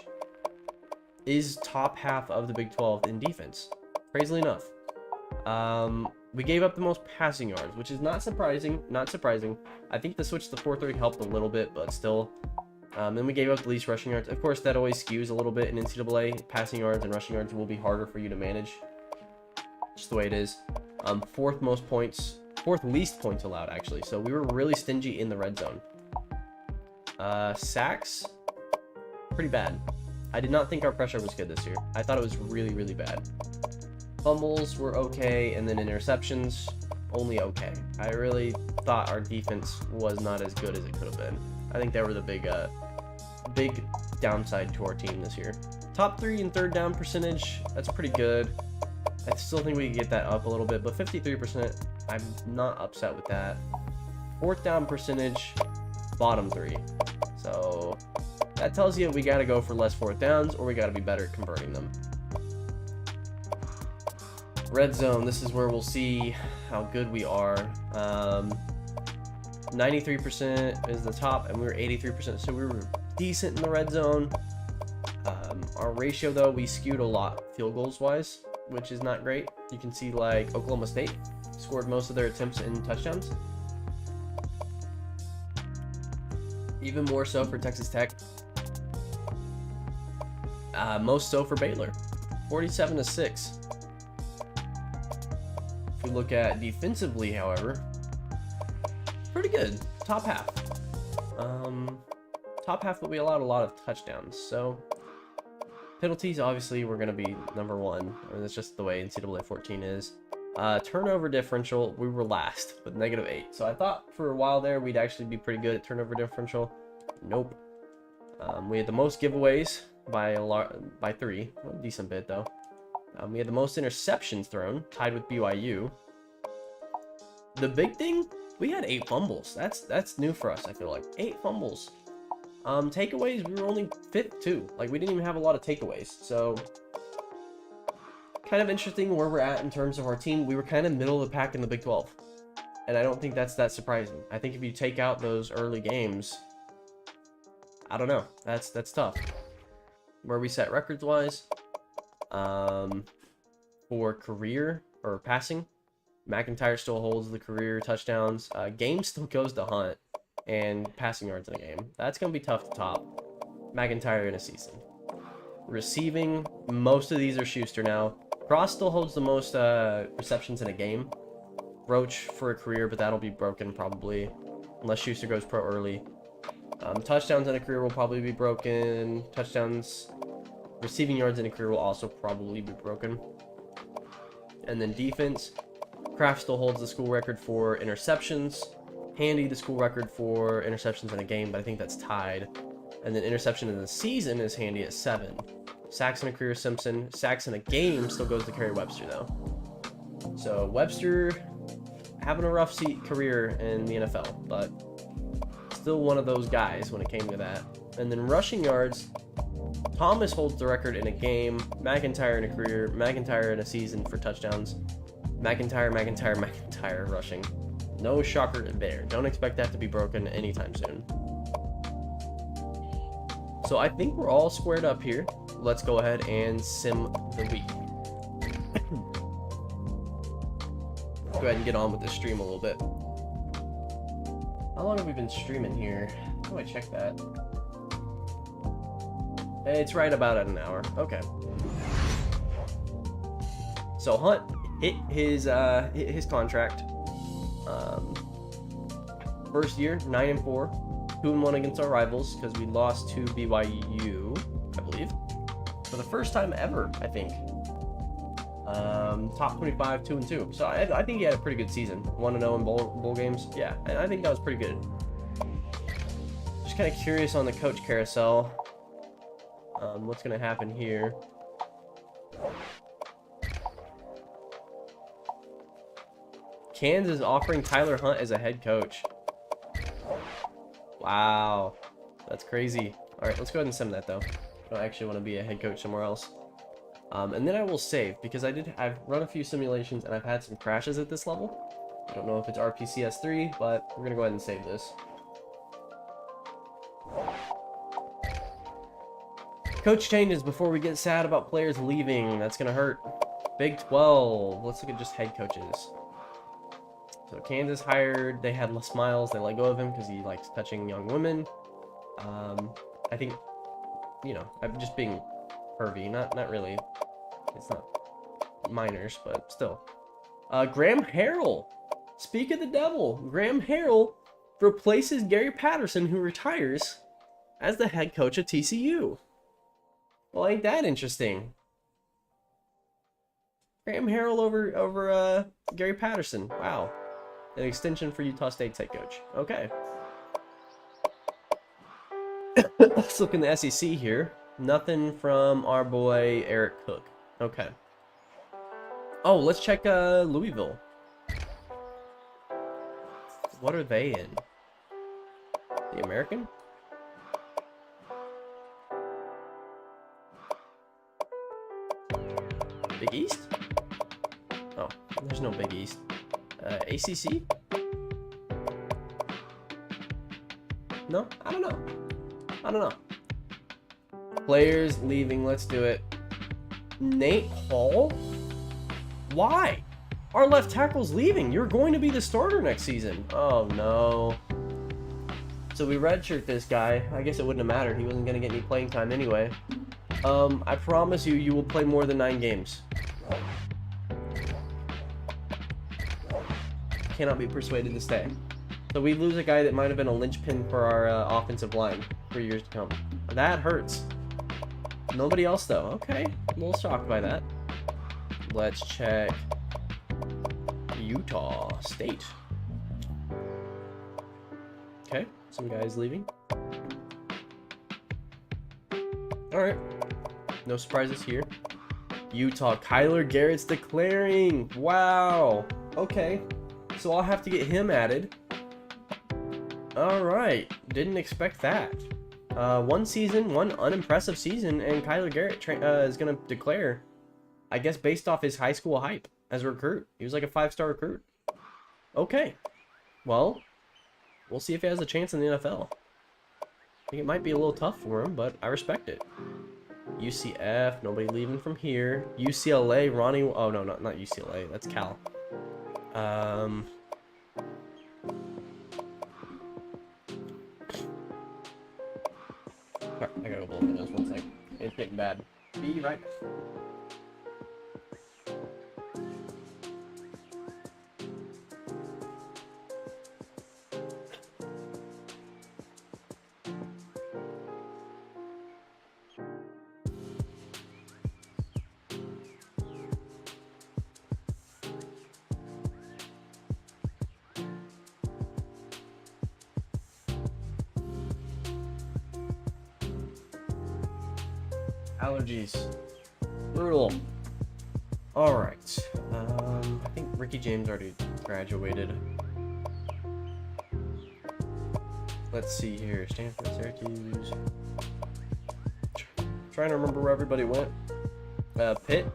is top half of the Big 12 in defense, crazily enough. We gave up the most passing yards, which is not surprising. I think the switch to 4-3 helped a little bit, but still. Then we gave up the least rushing yards. Of course, that always skews a little bit in NCAA. Passing yards and rushing yards will be harder for you to manage. Just the way it is. Fourth least points allowed, actually. So we were really stingy in the red zone. Sacks, pretty bad. I did not think our pressure was good this year. I thought it was really, really bad. Fumbles were okay, and then interceptions, only okay. I really thought our defense was not as good as it could have been. I think they were the big downside to our team this year. Top 3 in third down percentage, that's pretty good. I still think we can get that up a little bit, but 53%, I'm not upset with that. Fourth down percentage, bottom 3. So that tells you we got to go for less fourth downs, or we got to be better at converting them. Red zone, this is where we'll see how good we are. 93% is the top, and we were 83%, so we were decent in the red zone. Our ratio, though, we skewed a lot field goals wise, which is not great. You can see like Oklahoma State scored most of their attempts in touchdowns. Even more so for Texas Tech. Most so for Baylor, 47-6. If we look at defensively, however, pretty good. Top half. Top half, but we allowed a lot of touchdowns. So penalties, obviously, we're going to be number 1. I mean, that's just the way NCAA 14 is. Turnover differential, we were last with -8. So I thought for a while there we'd actually be pretty good at turnover differential. Nope. We had the most giveaways by 3. A decent bit, though. We had the most interceptions thrown, tied with BYU. The big thing, we had 8 fumbles. That's new for us, I feel like. 8 fumbles. Takeaways, we were only 5th too. Like, we didn't even have a lot of takeaways. So kind of interesting where we're at in terms of our team. We were kind of middle of the pack in the Big 12. And I don't think that's that surprising. I think if you take out those early games, I don't know. That's tough. Where we set records wise, for career or passing, McIntyre still holds the career touchdowns. Game still goes to Hunt and passing yards in a game. That's going to be tough to top McIntyre in a season. Receiving, most of these are Schuster now. Cross still holds the most receptions in a game. Roach for a career, but that'll be broken probably, unless Schuster goes pro early. Touchdowns in a career will probably be broken. Touchdowns, receiving yards in a career will also probably be broken. And then defense, Kraft still holds the school record for interceptions. Handy, the school record for interceptions in a game, but I think that's tied. And then interception in the season is Handy at 7. Sacks in a career, Simpson. Sacks in a game still goes to Kerry Webster, though. So Webster having a rough career in the NFL, but still one of those guys when it came to that. And then rushing yards, Thomas holds the record in a game, McIntyre in a career, McIntyre in a season for touchdowns. McIntyre rushing. No shocker there. Don't expect that to be broken anytime soon. So I think we're all squared up here. Let's go ahead and sim the week. Go ahead and get on with the stream a little bit. How long have we been streaming here? How do I check that? It's right about at an hour. Okay. So Hunt hit his contract. First year, 9-4, 2-1 against our rivals because we lost to BYU, I believe, for the first time ever, I think. Top 25, 2-2. So I think he had a pretty good season. 1-0 in bowl games. Yeah, and I think that was pretty good. Just kind of curious on the coach carousel. What's going to happen here? Kansas offering Tyler Hunt as a head coach. Wow, that's crazy. All right, let's go ahead and sim that though. I don't actually want to be a head coach somewhere else. And then I will save because I've run a few simulations and I've had some crashes at this level. I don't know if it's RPCS3, but we're gonna go ahead and save this. Coach changes before we get sad about players leaving. That's gonna hurt. Big 12. Let's look at just head coaches. So Kansas hired, they had Les Miles, they let go of him because he likes touching young women. I think, you know, I'm just being pervy, not really. It's not minors, but still. Graham Harrell, speak of the devil. Graham Harrell replaces Gary Patterson, who retires as the head coach at TCU. Well, ain't that interesting? Graham Harrell over Gary Patterson. Wow. An extension for Utah State's head coach. Okay. Let's look in the SEC here. Nothing from our boy Eric Cook. Okay. Oh, let's check Louisville. What are they in? The American? Big East? Oh, there's no Big East. ACC? No? I don't know. I don't know. Players leaving. Let's do it. Nate Hall? Why? Our left tackle's leaving. You're going to be the starter next season. Oh, no. So we redshirt this guy. I guess it wouldn't have mattered. He wasn't going to get any playing time anyway. I promise you, you will play more than 9 games. Cannot be persuaded to stay. So we lose a guy that might have been a linchpin for our offensive line for years to come. That hurts. Nobody else, though. Okay. A little shocked by that. Let's check Utah State. Okay. Some guys leaving. Alright. No surprises here. Utah. Kyler Garrett's declaring. Wow. Okay. So I'll have to get him added. Alright. Didn't expect that. One season, one unimpressive season, and Kyler Garrett is going to declare, I guess, based off his high school hype as a recruit. He was like a 5-star recruit. Okay. Well, we'll see if he has a chance in the NFL. I think it might be a little tough for him, but I respect it. UCF, nobody leaving from here. UCLA, Ronnie. Oh, no, not UCLA. That's Cal. Alright, I gotta go blow my nose 1 sec. It's getting bad. Be right back. Allergies. Brutal. Alright. I think Ricky James already graduated. Let's see here. Stanford, Syracuse. Trying to remember where everybody went. Pitt.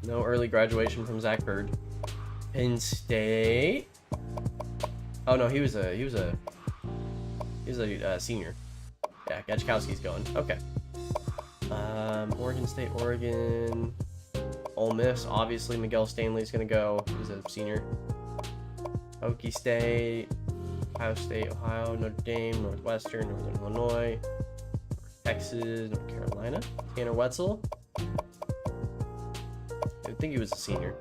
No early graduation from Zach Bird. Penn State. Oh no, he was a senior. Yeah, Gachkowski's going. Okay. Oregon State, Oregon. Ole Miss, obviously Miguel Stanley's gonna go. He's a senior. Okie State, Ohio State, Ohio, Notre Dame, Northwestern, Northern Illinois, Texas, North Carolina. Tanner Wetzel. I think he was a senior.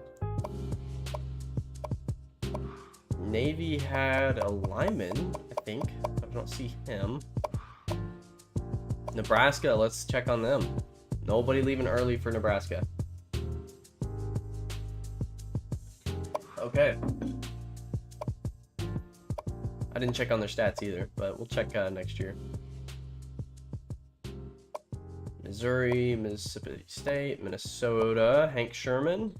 Navy had a lineman, I think. I don't see him. Nebraska, let's check on them. Nobody leaving early for Nebraska. Okay. I didn't check on their stats either, but we'll check next year. Missouri, Mississippi State, Minnesota, Hank Sherman.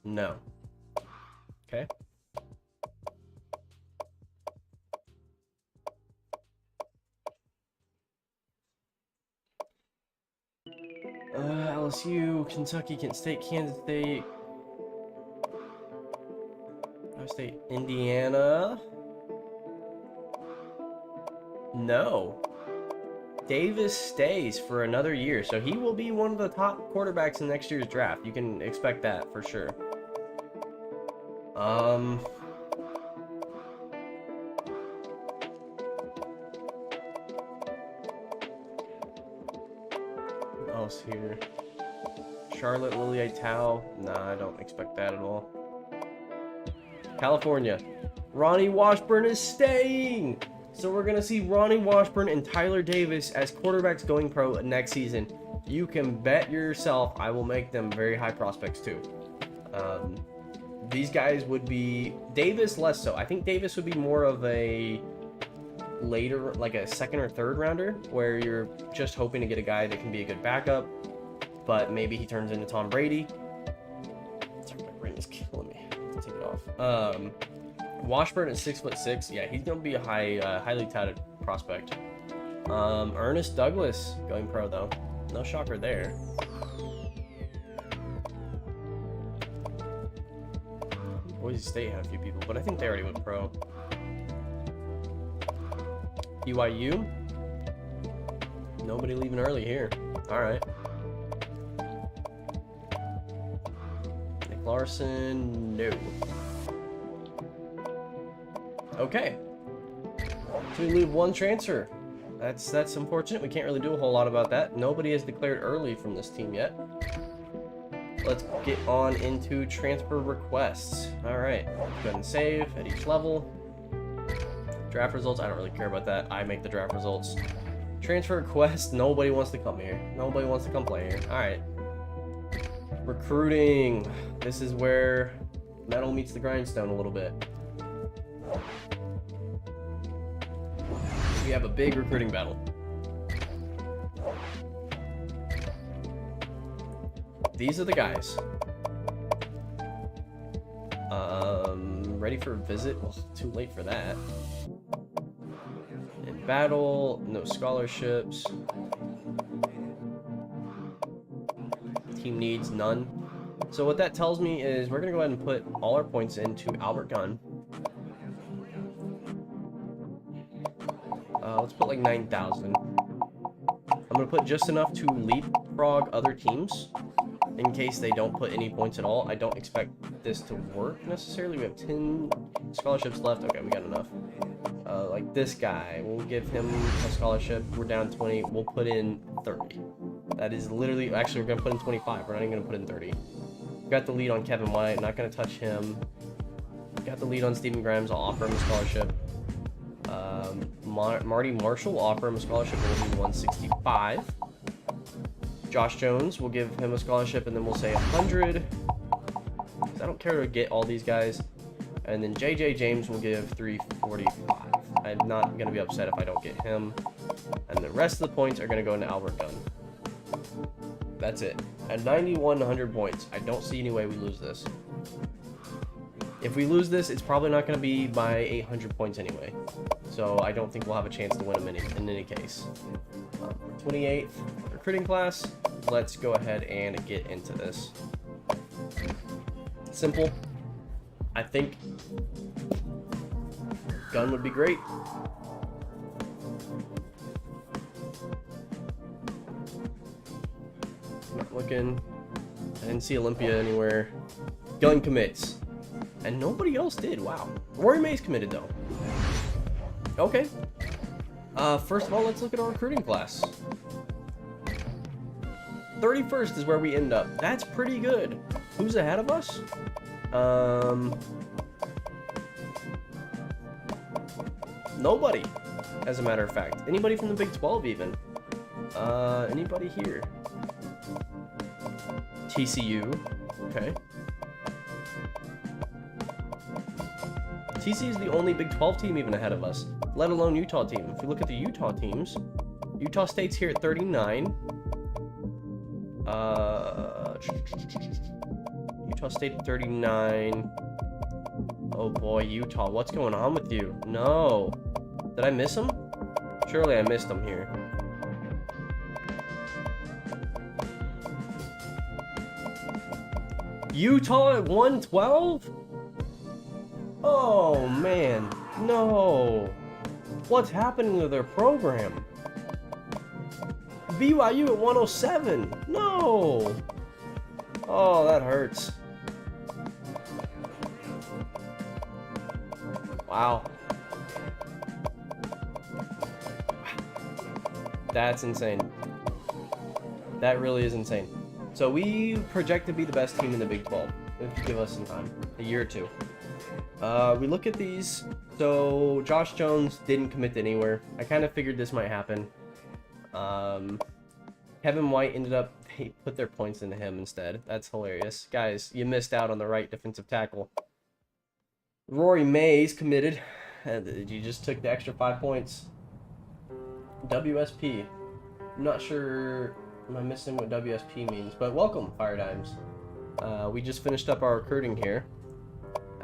No. Okay. LSU, Kentucky, Kent State, Kansas State, Ohio State, Indiana. No. Davis stays for another year, so he will be one of the top quarterbacks in next year's draft. You can expect that for sure. What else here? Charlotte Lily Tao. Nah, I don't expect that at all. California. Ronnie Washburn is staying. So we're going to see Ronnie Washburn and Tyler Davis as quarterbacks going pro next season. You can bet yourself I will make them very high prospects too. These guys would be... Davis less so. I think Davis would be more of a later, like a second or third rounder, where you're just hoping to get a guy that can be a good backup, but maybe he turns into Tom Brady. Sorry, my brain is killing me. Let's take it off. Washburn at 6'6". Yeah, he's gonna be a highly touted prospect. Ernest Douglas going pro though. No shocker there. Boise State had a few people, but I think they already went pro. BYU. Nobody leaving early here. All right. Nick Larson, no. Okay. So we leave one transfer. That's unfortunate. We can't really do a whole lot about that. Nobody has declared early from this team yet. Let's get on into transfer requests. All right. Go ahead and save at each level. Draft results, I don't really care about that. I make the draft results. Transfer request, nobody wants to come here. Nobody wants to come play here. All right. Recruiting. This is where metal meets the grindstone a little bit. We have a big recruiting battle. These are the guys. Ready for a visit? Well, too late for that. In battle, no scholarships. Team needs none. So what that tells me is we're gonna go ahead and put all our points into Albert Gunn. Let's put like 9,000. I'm gonna put just enough to leapfrog other teams in case they don't put any points at all. I don't expect this to work necessarily. We have 10 scholarships left. Okay, we got enough. Like this guy, we'll give him a scholarship. We're down 20. We'll put in 30. That is literally, actually, we're gonna put in 25. We're not even gonna put in 30. Got the lead on Kevin White. Not gonna touch him. Got the lead on Stephen Grimes. I'll offer him a scholarship. Marty Marshall will offer him a scholarship. It'll be 165. Josh Jones, we'll give him a scholarship, and then we'll say 100. I don't care to get all these guys. And then JJ James will give 345. I'm not going to be upset if I don't get him. And the rest of the points are going to go into Albert Gunn. That's it. At 9,100 points, I don't see any way we lose this. If we lose this, it's probably not going to be by 800 points anyway. So I don't think we'll have a chance to win them in any case. 28th recruiting class. Let's go ahead and get into this. Simple. I think Gunn would be great. Not looking. I didn't see Olympia anywhere. Gunn commits. And nobody else did. Wow. Rory May's committed though. Okay. First of all, let's look at our recruiting class. 31st is where we end up. That's pretty good. Who's ahead of us? Nobody, as a matter of fact. Anybody from the Big 12 even? Anybody here? TCU. Okay. TCU is the only Big 12 team even ahead of us, let alone Utah team. If you look at the Utah teams, Utah State's here at 39. Utah State at 39. Oh boy, Utah, what's going on with you? No. Did I miss him? Surely I missed him here. Utah at 112? Oh man, no. What's happening to their program? BYU at 107. No. Oh, that hurts. Wow. That's insane. That really is insane. So we project to be the best team in the Big 12 if you give us some time, a year or two. We look at these. So Josh Jones didn't commit to anywhere. I kind of figured this might happen. Kevin White ended up, they put their points into him instead. That's hilarious. Guys, you missed out on the right defensive tackle. Rory Mays committed. And you just took the extra 5 points. WSP. I'm not sure, am I missing what WSP means? But welcome, Fire Dimes. We just finished up our recruiting here.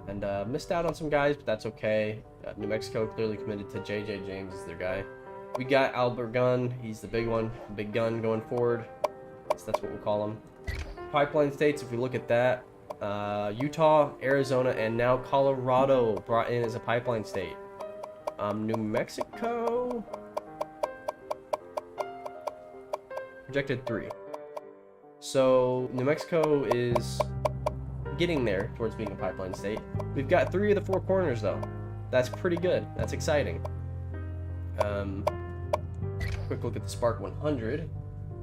And missed out on some guys, but that's okay. New Mexico clearly committed to JJ James as their guy. We got Albert Gunn. He's the big one. Big gun going forward. So that's what we'll call him. Pipeline states, if we look at that, Utah, Arizona, and now Colorado brought in as a pipeline state. New Mexico projected 3. So New Mexico is getting there towards being a pipeline state. We've got 3 of the 4 corners though. That's pretty good. That's exciting. Quick look at the Spark 100.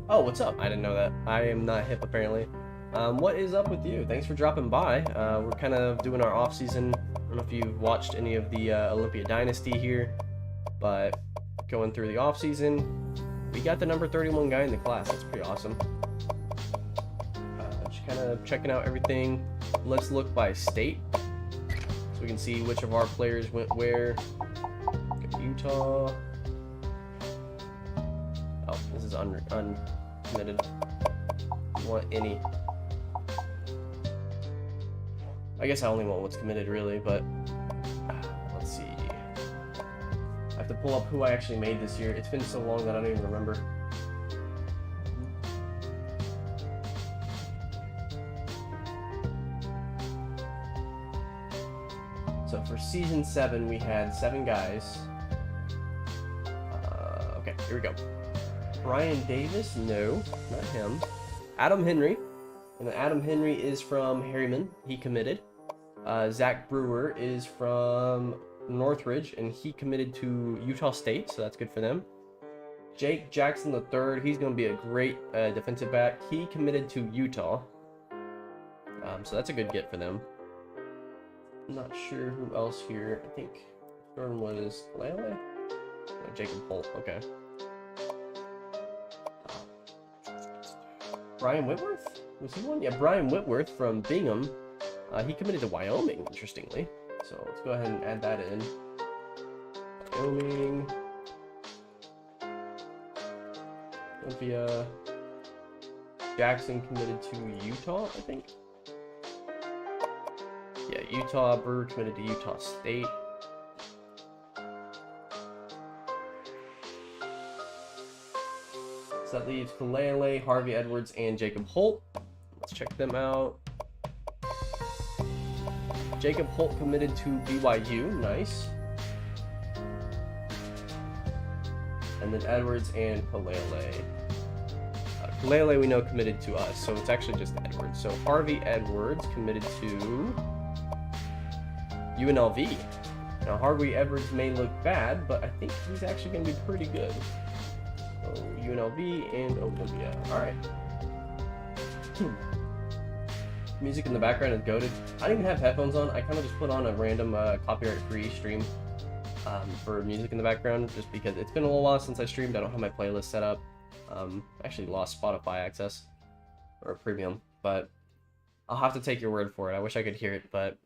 Oh, what's up? I didn't know that. I am not hip apparently. What is up with you? Thanks for dropping by. We're kind of doing our off season. I don't know if you've watched any of the Olympia Dynasty here, but going through the off season, we got the number 31 guy in the class. That's pretty awesome. Just kind of checking out everything. Let's look by state so we can see which of our players went where. Utah. Oh, this is uncommitted. You want any? I guess I only want what's committed really, but let's see. I have to pull up who I actually made this year. It's been so long that I don't even remember. So for season 7, we had 7 guys. Okay, here we go. Brian Davis, no, not him. Adam Henry, and then Adam Henry is from Harriman. He committed. Zach Brewer is from Northridge, and he committed to Utah State, so that's good for them. Jake Jackson III, he's going to be a great defensive back. He committed to Utah, so that's a good get for them. I'm not sure who else here. I think Jordan was Lele? Oh, Jacob Holt, okay. Brian Whitworth? Was he one? Yeah, Brian Whitworth from Bingham. He committed to Wyoming, interestingly. So let's go ahead and add that in. Wyoming. Olympia. Jackson committed to Utah, I think. Yeah, Utah. Brewer committed to Utah State. So that leaves Kalele, Harvey Edwards, and Jacob Holt. Let's check them out. Jacob Holt committed to BYU. Nice. And then Edwards and Kalele. Kalele we know committed to us, so it's actually just Edwards. So Harvey Edwards committed to UNLV. Now Harvey Edwards may look bad, but I think he's actually going to be pretty good. So UNLV and Olympia. Alright. Music in the background is goated. I don't even have headphones on. I kind of just put on a random copyright-free stream for music in the background, just because it's been a little while since I streamed. I don't have my playlist set up. I actually lost Spotify access, or premium, but I'll have to take your word for it. I wish I could hear it, but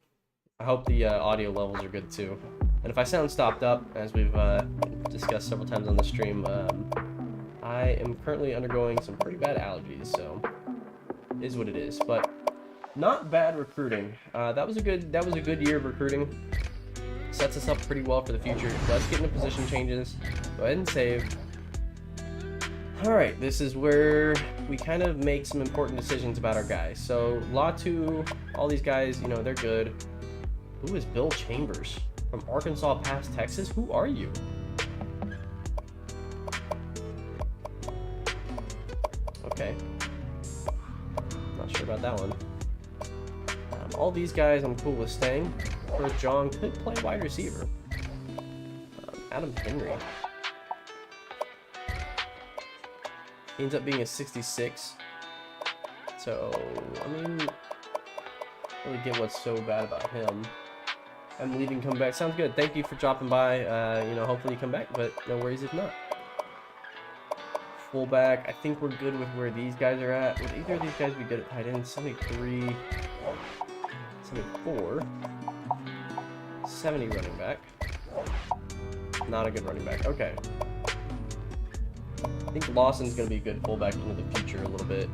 I hope the audio levels are good too. And if I sound stopped up, as we've discussed several times on the stream, I am currently undergoing some pretty bad allergies, so it is what it is. But not bad recruiting. That was a good year of recruiting. Sets us up pretty well for the future. Let's get into position changes. Go ahead and save. Alright, this is where we kind of make some important decisions about our guys. So Latu, all these guys, you know, they're good. Who is Bill Chambers? From Arkansas past Texas? Who are you? Okay. Not sure about that one. All these guys I'm cool with staying. First, John could play wide receiver. Adam Henry. He ends up being a 66. So, I mean, I don't really get what's so bad about him. I'm leaving, come back. Sounds good. Thank you for dropping by. You know, hopefully you come back, but no worries if not. Fullback, I think we're good with where these guys are at. Would either of these guys be good at tight end? 73, 74, 70 running back. Not a good running back. Okay. I think Lawson's going to be a good fullback into the future a little bit.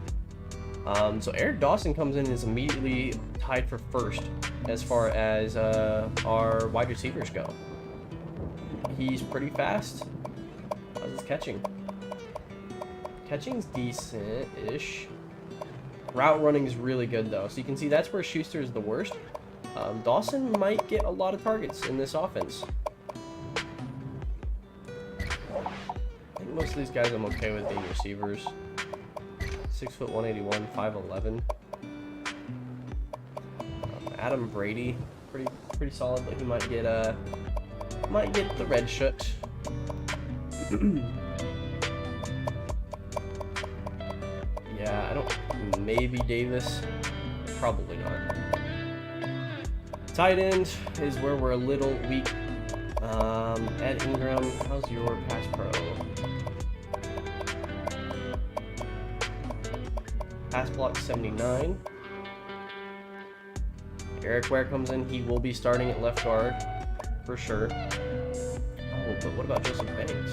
So Eric Dawson comes in and is immediately tied for first as far as our wide receivers go. He's pretty fast. How's his catching? Catching's decent-ish. Route running is really good, though. So you can see that's where Schuster is the worst. Dawson might get a lot of targets in this offense. I think most of these guys I'm okay with being receivers. 6 foot 181, 5'11". Adam Brady, pretty solid, but he might get the red shirt. Yeah, I don't. Maybe Davis, probably not. Tight end is where we're a little weak. Ed Ingram, how's your pass pro? Pass block 79. Eric Ware comes in. He will be starting at left guard for sure. Oh, but what about Joseph Banks?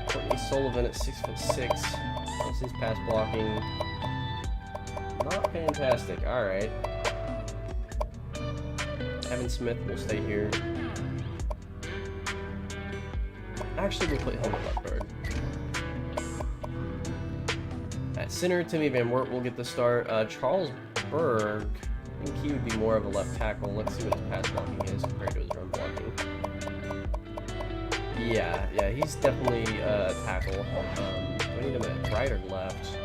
Courtney Sullivan at 6'6". That's his pass blocking. Not fantastic. All right. Kevin Smith will stay here. Actually, we'll put him at left guard. At center, Timmy Van Wert will get the start. Charles Berg, I think he would be more of a left tackle. Let's see what his pass blocking is compared to his run blocking. Yeah, he's definitely a tackle. We need him at right or left.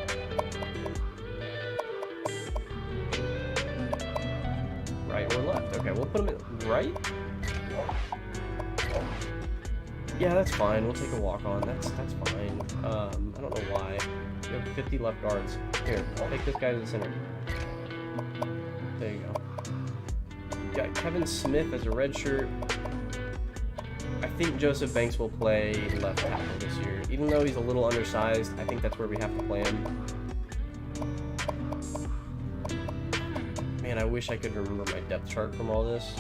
Right or left? Okay, we'll put him at right. Yeah, that's fine. We'll take a walk on. That's fine. I don't know why. We have 50 left guards. Here, I'll take this guy to the center. There you go. We got Kevin Smith as a red shirt. I think Joseph Banks will play left tackle this year. Even though he's a little undersized, I think that's where we have to play him. Man, I wish I could remember my depth chart from all this.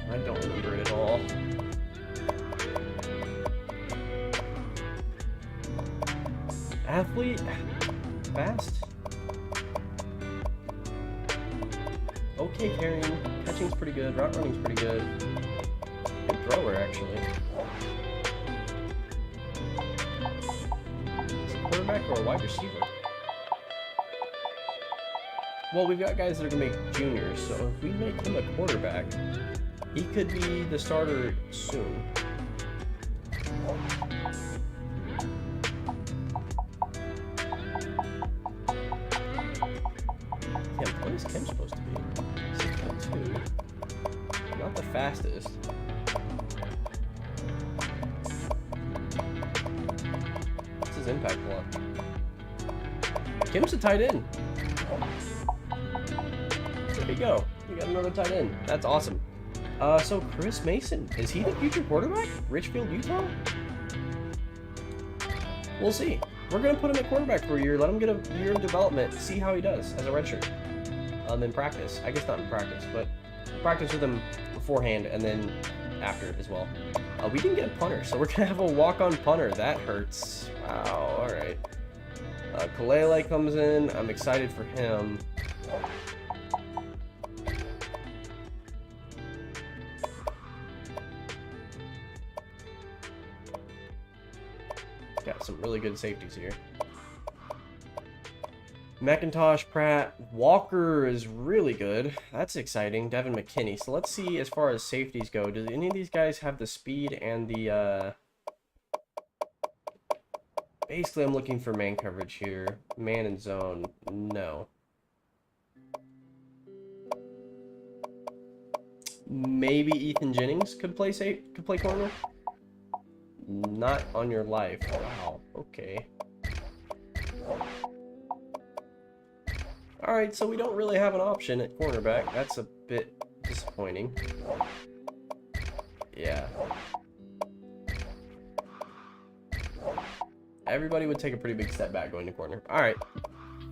I don't remember it at all. Athlete? Fast? Okay carrying. Catching's pretty good. Route running's pretty good. Good thrower, actually. Is it a quarterback or a wide receiver? Well, we've got guys that are going to make juniors, so if we make him a quarterback, he could be the starter soon. Kim, what is Kim supposed to be? 6'2". Not the fastest. What's his impact block? Kim's a tight end. There we go. We got another tight end. That's awesome. So Chris Mason, is he the future quarterback? Richfield, Utah? We'll see. We're gonna put him at quarterback for a year. Let him get a year of development. See how he does as a redshirt. In practice. I guess not in practice, but practice with him beforehand and then after as well. We didn't get a punter, so we're gonna have a walk-on punter. That hurts. Wow. All right. Kalele comes in. I'm excited for him. Got some really good safeties here. McIntosh, Pratt, Walker is really good. That's exciting. Devin McKinney. So let's see as far as safeties go. Do any of these guys have the speed and the... Basically, I'm looking for man coverage here. Man and zone. No. Maybe Ethan Jennings could play corner. Not on your life. Wow. Okay. Alright, so we don't really have an option at cornerback. That's a bit disappointing. Yeah. Everybody would take a pretty big step back going to corner. Alright.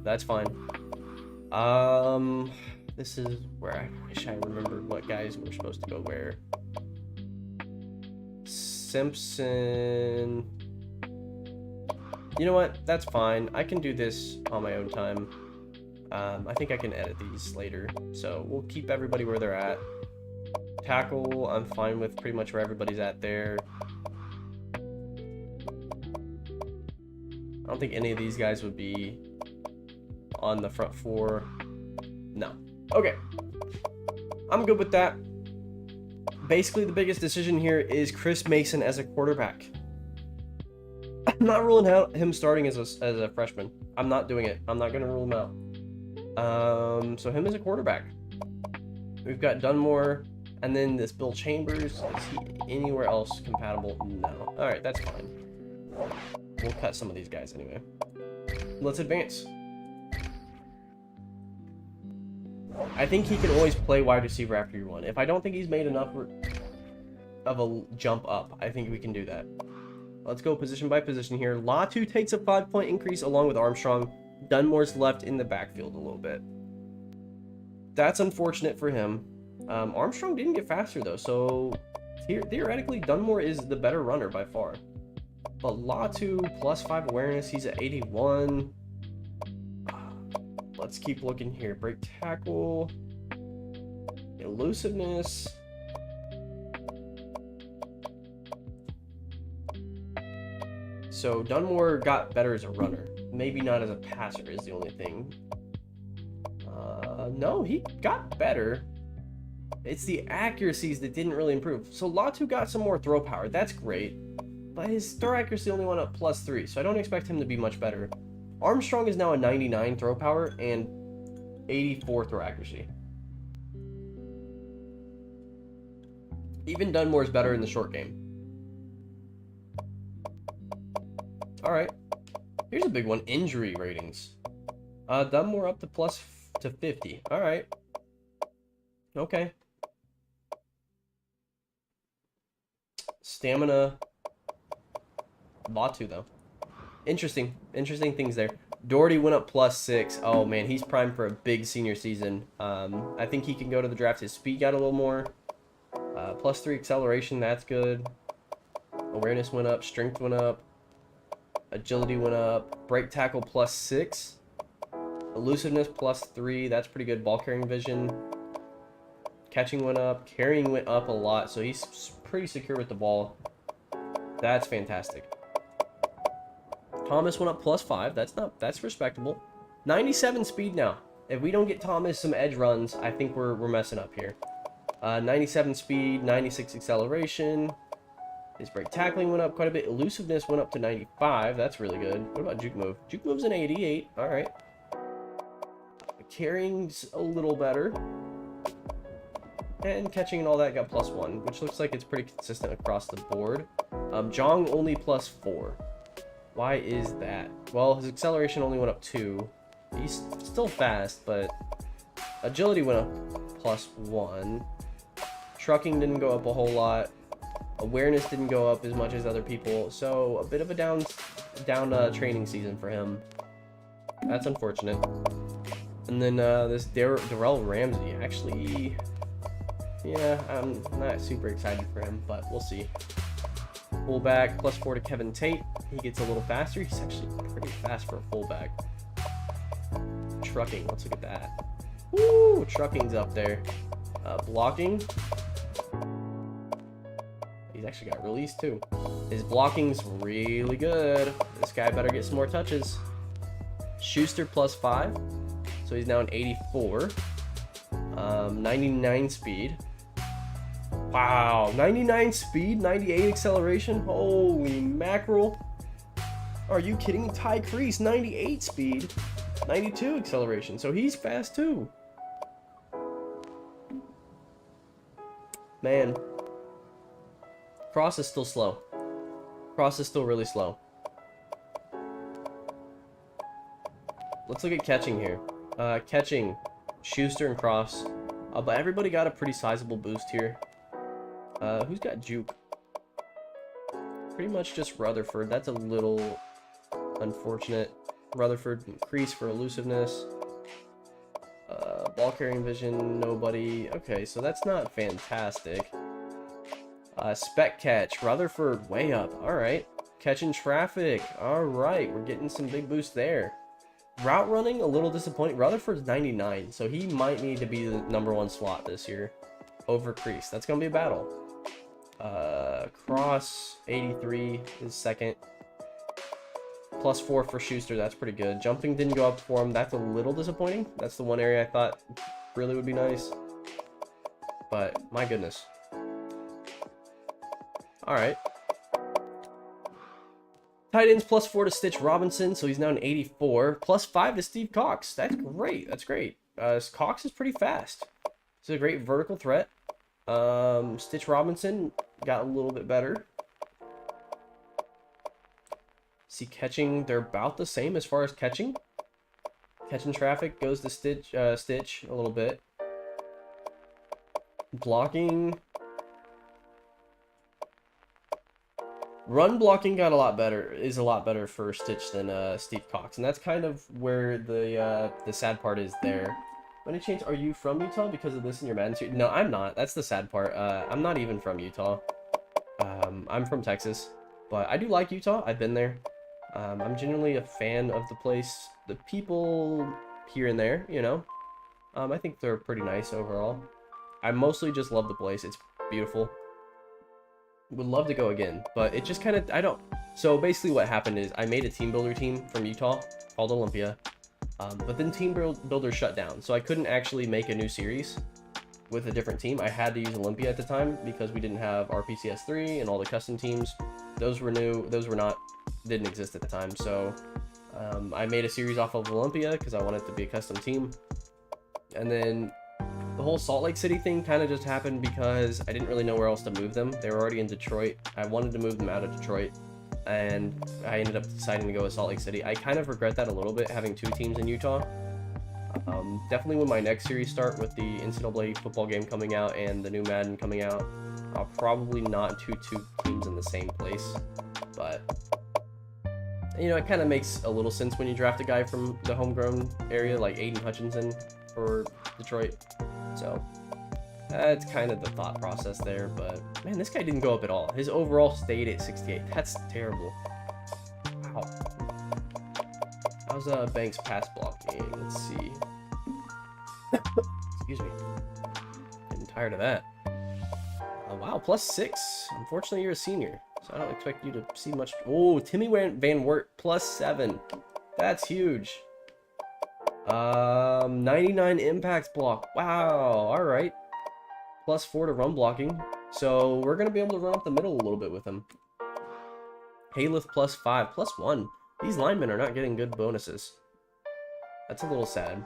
That's fine. This is where I wish I remembered what guys were supposed to go where. Simpson. You know what? That's fine. I can do this on my own time. I think I can edit these later. So we'll keep everybody where they're at. Tackle, I'm fine with pretty much where everybody's at there. I don't think any of these guys would be on the front four. No. Okay. I'm good with that. Basically, the biggest decision here is Chris Mason as a quarterback. I'm not ruling out him starting as a freshman. I'm not doing it. I'm not going to rule him out. So him as a quarterback. We've got Dunmore, and then this Bill Chambers. Is he anywhere else compatible? No. All right, that's fine. We'll cut some of these guys anyway. Let's advance. I think he can always play wide receiver after year one. If I don't think he's made enough of a jump up, I think we can do that. Let's go position by position here. Latu takes a 5-point increase along with Armstrong. Dunmore's left in the backfield a little bit. That's unfortunate for him. Armstrong didn't get faster though, so theoretically Dunmore is the better runner by far. But Latu +5 awareness, he's at 81. Let's keep looking here. Break tackle, elusiveness. So Dunmore got better as a runner. Maybe not as a passer is the only thing. No, he got better. It's the accuracies that didn't really improve. So Latu got some more throw power. That's great. But his throw accuracy only went up +3, so I don't expect him to be much better. Armstrong is now a 99 throw power and 84 throw accuracy. Even Dunmore's better in the short game. Alright. Here's a big one. Injury ratings. Dunmore up to +50. Alright. Okay. Stamina. Latu though. Interesting things there. Doherty went up +6. Oh man, he's primed for a big senior season. I think he can go to the draft. His speed got a little more. +3 acceleration, that's good. Awareness went up. Strength went up. Agility went up. Break tackle +6. Elusiveness +3. That's pretty good. Ball carrying vision. Catching went up. Carrying went up a lot, so he's pretty secure with the ball. That's fantastic. Thomas went up +5. That's respectable. 97 speed now. If we don't get Thomas some edge runs, I think we're messing up here. 97 speed, 96 acceleration. His break tackling went up quite a bit. Elusiveness went up to 95. That's really good. What about juke move? Juke move's an 88. All right. Carrying's a little better. And catching and all that got +1, which looks like it's pretty consistent across the board. Jong only +4. Why is that? Well, his acceleration only went up 2. He's still fast, but agility went up +1. Trucking didn't go up a whole lot. Awareness didn't go up as much as other people, so a bit of a down training season for him. That's unfortunate. And then this Darrell Ramsey, actually, yeah, I'm not super excited for him, but we'll see. Fullback +4 to Kevin Tate. He gets a little faster. He's actually pretty fast for a fullback. Trucking, let's look at that. Woo, trucking's up there. Blocking. He's actually got released too. His blocking's really good. This guy better get some more touches. Schuster +5. So he's now an 84. 99 speed. Wow, 99 speed, 98 acceleration. Holy mackerel. Are you kidding? Ty Crease, 98 speed, 92 acceleration. So he's fast too. Man. Cross is still slow. Cross is still really slow. Let's look at catching here. Catching, Schuster and Cross. But everybody got a pretty sizable boost here. Who's got juke? Pretty much just Rutherford. That's a little unfortunate. Rutherford increase for elusiveness. Ball carrying vision, nobody. Okay, so that's not fantastic. Spec catch, Rutherford way up. Alright. Catching traffic. Alright, we're getting some big boosts there. Route running, a little disappointing. Rutherford's 99, so he might need to be the #1 slot this year. Over Crease. That's going to be a battle. Cross, 83 is second. +4 for Schuster, that's pretty good. Jumping didn't go up for him. That's a little disappointing. That's the one area I thought really would be nice. But, my goodness. Alright. Tight ends +4 to Stitch Robinson, so he's now an 84. +5 to Steve Cox. That's great. That's great. Cox is pretty fast. It's a great vertical threat. Stitch Robinson got a little bit better. See, catching, they're about the same as far as catching. Catching traffic goes to Stitch a little bit. Blocking. Run blocking got a lot better, is a lot better for Stitch than Steve Cox. And that's kind of where the sad part is there. When it changed, are you from Utah because of this in your Madden series? No, I'm not. That's the sad part. I'm not even from Utah. I'm from Texas. But I do like Utah. I've been there. I'm genuinely a fan of the place. The people here and there, you know. I think they're pretty nice overall. I mostly just love the place. It's beautiful. Would love to go again, but it just kind of, I don't. So basically what happened is I made a team builder team from Utah called Olympia. But then team builder shut down. So I couldn't actually make a new series with a different team. I had to use Olympia at the time because we didn't have RPCS 3 and all the custom teams. Those were new. Those were not, didn't exist at the time. So I made a series off of Olympia because I wanted it to be a custom team. And then the whole Salt Lake City thing kind of just happened because I didn't really know where else to move them. They were already in Detroit. I wanted to move them out of Detroit, and I ended up deciding to go with Salt Lake City. I kind of regret that a little bit, having two teams in Utah. Definitely when my next series start with the NCAA football game coming out and the new Madden coming out, I'll probably not do two teams in the same place. But, you know, it kind of makes a little sense when you draft a guy from the homegrown area like Aiden Hutchinson for Detroit. So that's kind of the thought process there. But man, this guy didn't go up at all. His overall stayed at 68. That's terrible. Wow. How's Banks pass blocking? Let's see. Excuse me. Getting tired of that. Wow, +6. Unfortunately, you're a senior, so I don't expect you to see much. Oh, Timmy Van Wert +7. That's huge. 99 impact block. Wow. All right. +4 to run blocking. So we're gonna be able to run up the middle a little bit with him. Haylift +5, +1. These linemen are not getting good bonuses. That's a little sad.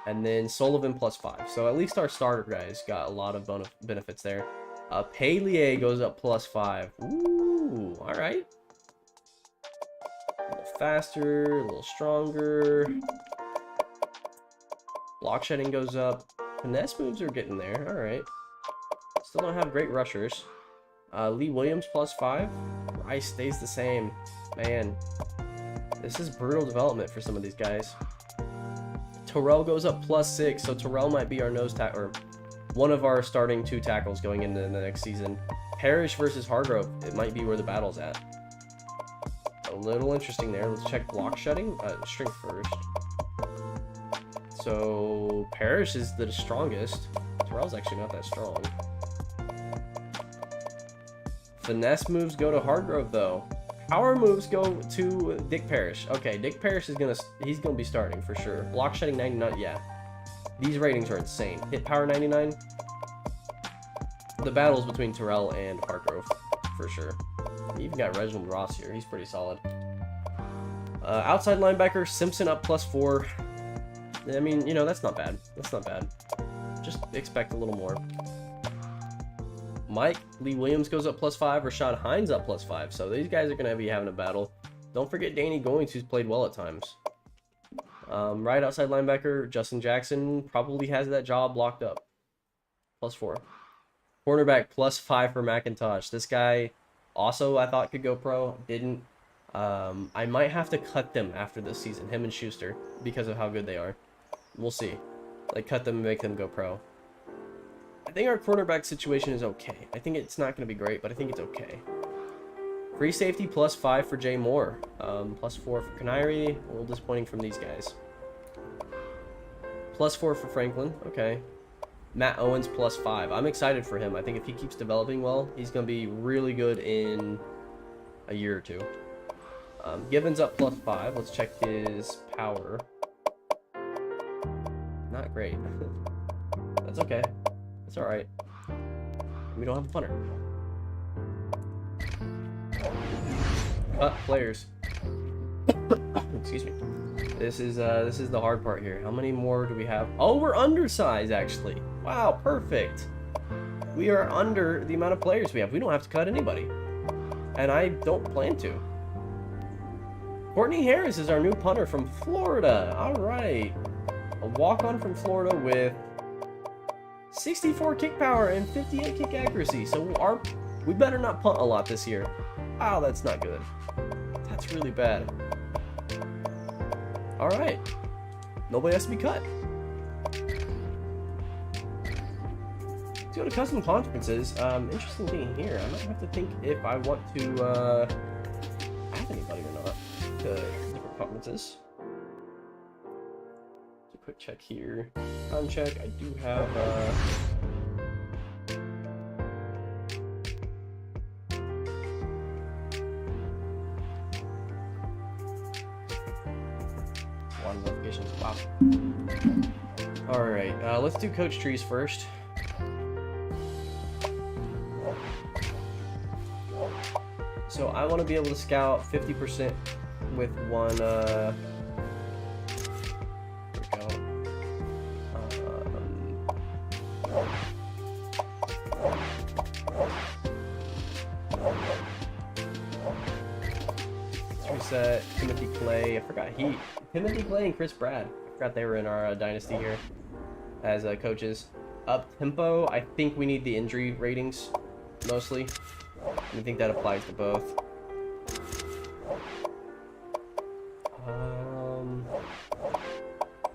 And then Sullivan +5. So at least our starter guys got a lot of benefits there. Paylier goes up +5. Ooh, all right. A little faster, a little stronger. Block shedding goes up. Finesse moves are getting there. All right. Still don't have great rushers. Lee Williams +5. Rice stays the same. Man, this is brutal development for some of these guys. Terrell goes up +6, so Terrell might be our nose tackle, or one of our starting 2 tackles going into the next season. Parrish versus Hargrove, it might be where the battle's at. A little interesting there. Let's check block shedding. Strength first. So Parrish is the strongest. Terrell's actually not that strong. Finesse moves go to Hargrove though. Power moves go to Dick Parrish. Okay, Dick Parrish is he's gonna be starting for sure. Block shedding 99, yeah. These ratings are insane. Hit power 99. The battles between Terrell and Hargrove for sure. You even got Reginald Ross here. He's pretty solid. Outside linebacker Simpson up +4. I mean, you know, that's not bad. That's not bad. Just expect a little more. Mike Lee Williams goes up +5, Rashad Hines up +5. So these guys are going to be having a battle. Don't forget Danny Goins, who's played well at times. Right outside linebacker, Justin Jackson probably has that job locked up. +4. Cornerback +5 for McIntosh. This guy also I thought could go pro. Didn't. I might have to cut them after this season, him and Schuster, because of how good they are. We'll see. Like, cut them and make them go pro. I think our cornerback situation is okay. I think it's not going to be great, but I think it's okay. Free safety +5 for Jay Moore. +4 for Canary. A little disappointing from these guys. +4 for Franklin. Okay. Matt Owens +5. I'm excited for him. I think if he keeps developing well, he's going to be really good in a year or two. Gibbons up +5. Let's check his power. Not great. That's okay. That's alright. We don't have a punter. Players. Excuse me. This is the hard part here. How many more do we have? Oh, we're undersized actually. Wow, perfect. We are under the amount of players we have. We don't have to cut anybody. And I don't plan to. Courtney Harris is our new punter from Florida. All right. A walk-on from Florida with 64 kick power and 58 kick accuracy. So we better not punt a lot this year. Oh, that's not good. That's really bad. All right. Nobody has to be cut. Let's go to custom conferences. Interesting thing here. I might have to think if I want to add anybody or not to different conferences. Just a quick check here. Time check. I do have one notifications. Wow. All right. Let's do coach trees first. So I want to be able to scout 50% with one, here we go. Let's reset Timothy Clay. I forgot Timothy Clay and Chris Brad. I forgot they were in our dynasty here as coaches. Up tempo. I think we need the injury ratings mostly. I think that applies to both.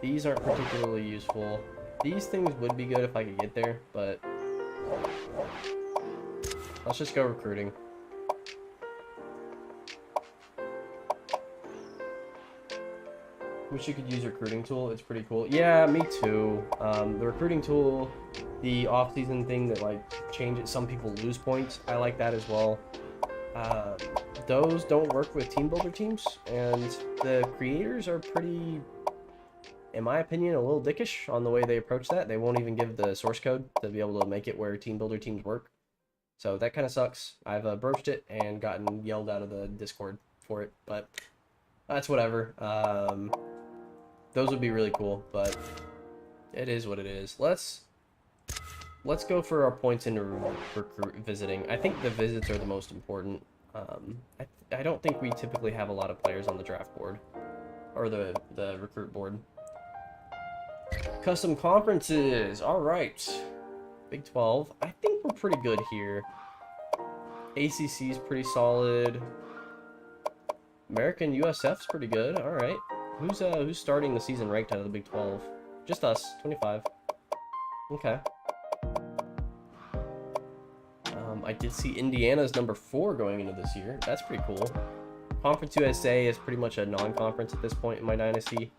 These aren't particularly useful. These things would be good if I could get there, but let's just go recruiting. Wish you could use recruiting tool. It's pretty cool. Yeah, me too. The recruiting tool, the off-season thing that like changes, some people lose points. I like that as well. Those don't work with team builder teams, and the creators are pretty, in my opinion, a little dickish on the way they approach that. They won't even give the source code to be able to make it where team builder teams work. So that kind of sucks. I've broached it and gotten yelled out of the Discord for it, but that's whatever. Those would be really cool, but it is what it is. Let's go for our points into recruit visiting. I think the visits are the most important. I don't think we typically have a lot of players on the draft board or the recruit board. Custom conferences. All right. Big 12. I think we're pretty good here. ACC is pretty solid. American USF's pretty good. All right. Who's starting the season ranked out of the Big 12? Just us. 25. Okay. I did see Indiana's number 4 going into this year. That's pretty cool. Conference USA is pretty much a non-conference at this point in my dynasty.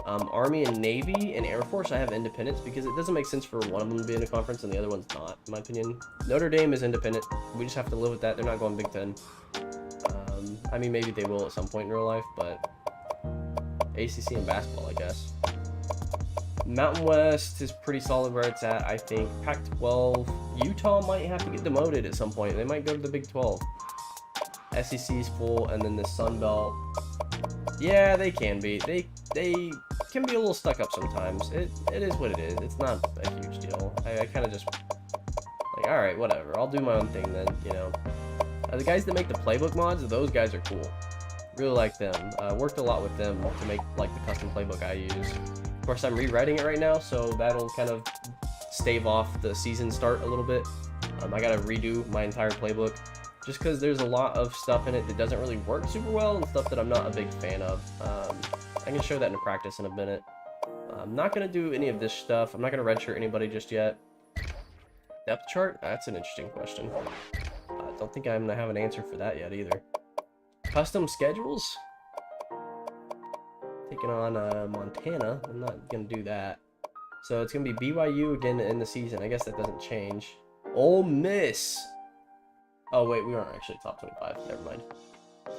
Army and Navy and Air Force, I have independents because it doesn't make sense for one of them to be in a conference and the other one's not, in my opinion. Notre Dame is independent. We just have to live with that. They're not going Big 10. I mean, maybe they will at some point in real life, but ACC and basketball, I guess. Mountain West is pretty solid where it's at, I think. Pac-12. Utah might have to get demoted at some point. They might go to the Big 12. SEC is full, and then the Sun Belt. Yeah, they can be. They can be a little stuck up sometimes. It is what it is. It's not a huge deal. I kind of just Like, alright, whatever. I'll do my own thing then, you know. The guys that make the playbook mods, those guys are cool. Really like them. Worked a lot with them to make, like, the custom playbook I use. Of course, I'm rewriting it right now, so that'll kind of stave off the season start a little bit. I gotta redo my entire playbook, just because there's a lot of stuff in it that doesn't really work super well, and stuff that I'm not a big fan of. I can show that in practice in a minute. I'm not gonna do any of this stuff. I'm not gonna redshirt anybody just yet. Depth chart? That's an interesting question. I don't think I'm gonna have an answer for that yet either. Custom schedules? Taking on Montana. I'm not gonna do that. So it's gonna be BYU again in the season. I guess that doesn't change. Ole Miss. Oh wait, we aren't actually top 25. Never mind.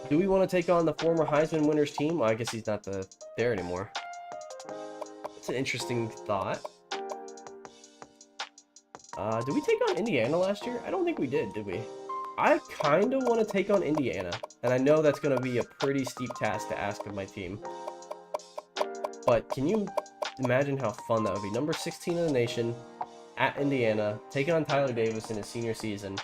Do we want to take on the former Heisman winners team? Well, I guess he's not there anymore. That's an interesting thought. Did we take on Indiana last year? I don't think we did we? I kind of want to take on Indiana, and I know that's going to be a pretty steep task to ask of my team. But can you imagine how fun that would be? Number 16 in the nation, at Indiana, taking on Tyler Davis in his senior season.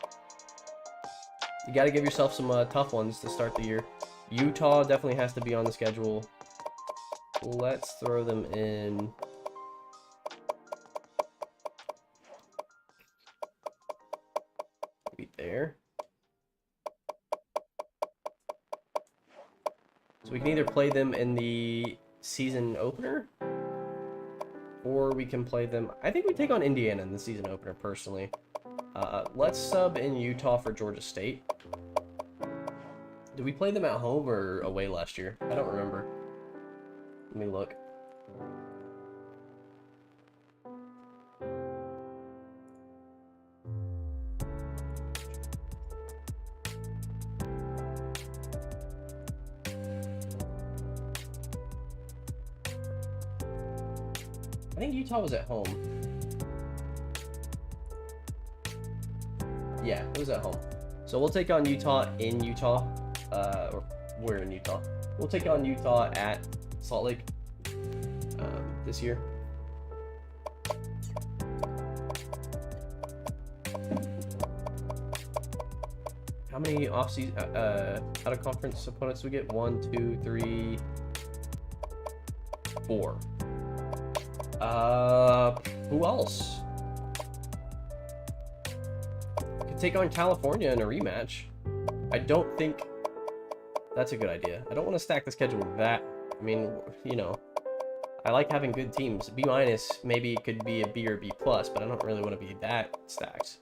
You got to give yourself some tough ones to start the year. Utah definitely has to be on the schedule. Let's throw them in. Maybe there. So we can either play them in the season opener, or we can play them... I think we take on Indiana in the season opener, personally. Let's sub in Utah for Georgia State. Did we play them at home or away last year? I don't remember. Let me look. I think Utah was at home. Yeah, it was at home. So we'll take on Utah in Utah. Or we're in Utah. We'll take on Utah at Salt Lake this year. How many off-season out-of-conference opponents do we get? 1, 2, 3, 4. Who else? Could take on California in a rematch. I don't think that's a good idea. I don't want to stack the schedule that. I mean, you know, I like having good teams. B- maybe it could be a B or B+, but I don't really want to be that stacked.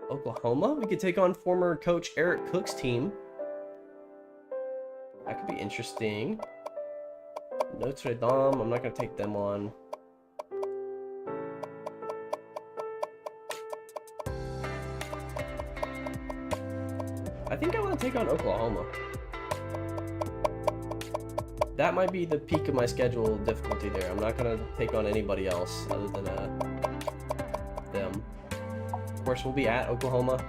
Oklahoma? We could take on former coach Eric Cook's team. That could be interesting. Notre Dame, I'm not going to take them on. I think I want to take on Oklahoma. That might be the peak of my schedule difficulty there. I'm not going to take on anybody else other than them. Of course, we'll be at Oklahoma.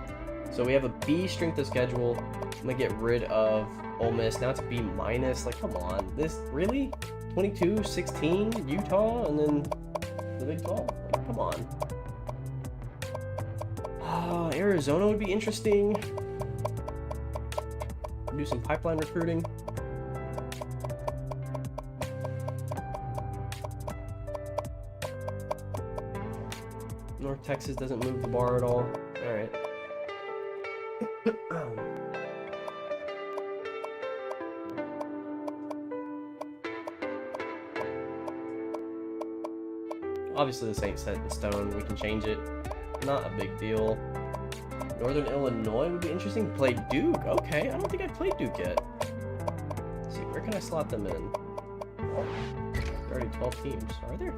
So we have a B strength of schedule. I'm going to get rid of Ole Miss. Now it's B-. Like, come on. This, really? 22, 16, Utah, and then the Big 12? Like, come on. Arizona would be interesting. Do some pipeline recruiting. North Texas doesn't move the bar at all. All right. Obviously, this ain't set in stone. We can change it. Not a big deal. Northern Illinois would be interesting. Play Duke. Okay, I don't think I've played Duke yet. Let's see, where can I slot them in? There are already 12 teams. Are there?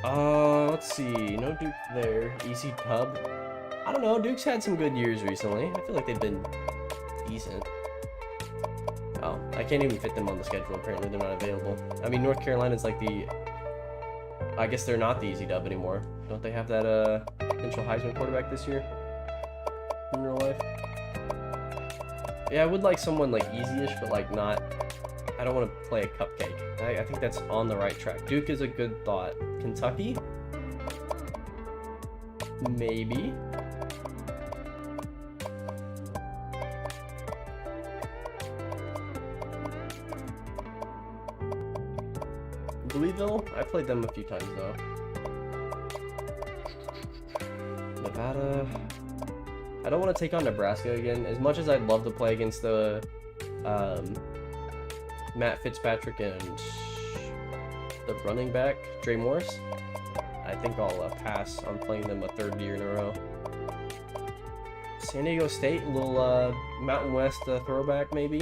Oh. Let's see. No Duke there. Easy Pub. I don't know. Duke's had some good years recently. I feel like they've been decent. Oh, I can't even fit them on the schedule. Apparently, they're not available. I mean, North Carolina's like the... I guess they're not the Easy Dub anymore. Don't they have that potential Heisman quarterback this year? In real life? Yeah, I would like someone like easy-ish, but like not I don't want to play a cupcake. I think that's on the right track. Duke is a good thought. Kentucky? Maybe. Louisville? I played them a few times though. Nevada. I don't want to take on Nebraska again. As much as I'd love to play against the Matt Fitzpatrick and the running back, Dre Morris, I think I'll pass on playing them a third year in a row. San Diego State, a little Mountain West throwback maybe.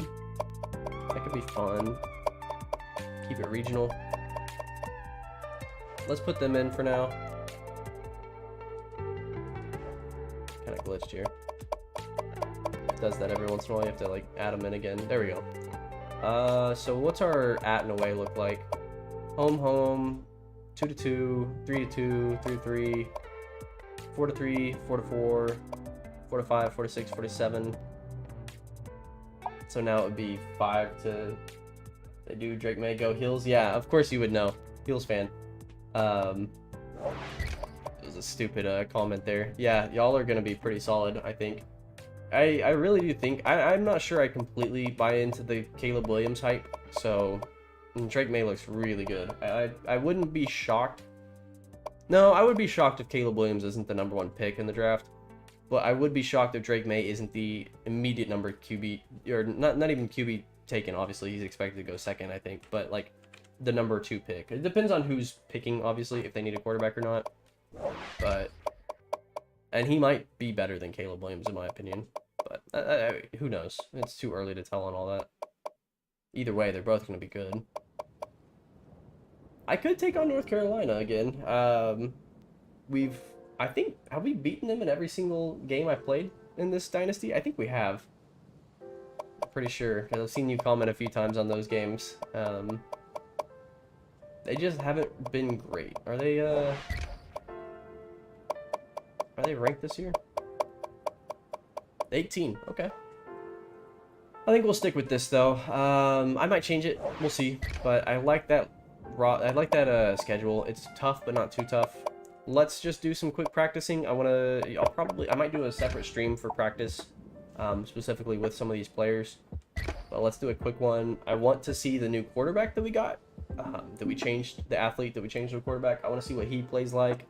That could be fun. Keep it regional. Let's put them in for now. Kind of glitched here. It does that every once in a while. You have to like add them in again. There we go. So what's our at and away look like? Home, 2-2, 3-2, 3-3, 4-3, 4-4, 4-5, 4-6, 4-7. So now it would be 5 to. They do Drake May go Heels? Yeah, of course you would know. Heels fan. It was a stupid comment there. Yeah, y'all are gonna be pretty solid, I think. I really do think I'm not sure I completely buy into the Caleb Williams hype. So Drake May looks really good. I wouldn't be shocked. No, I would be shocked if Caleb Williams isn't the #1 pick in the draft. But I would be shocked if Drake May isn't the immediate number QB, or not even QB taken. Obviously, he's expected to go second, I think. But like the #2 pick. It depends on who's picking, obviously, if they need a quarterback or not. But and he might be better than Caleb Williams in my opinion. But who knows? It's too early to tell on all that. Either way, they're both going to be good. I could take on North Carolina again. I think, have we beaten them in every single game I've played in this dynasty? I think we have. I'm pretty sure, because I've seen you comment a few times on those games. They just haven't been great. Are they ranked this year? 18, okay. I think we'll stick with this though. I might change it, we'll see. But I like that schedule. It's tough, but not too tough. Let's just do some quick practicing. I might do a separate stream for practice, specifically with some of these players. But let's do a quick one. I want to see the new quarterback that we got, that we changed, the athlete that we changed to a quarterback. I want to see what he plays like.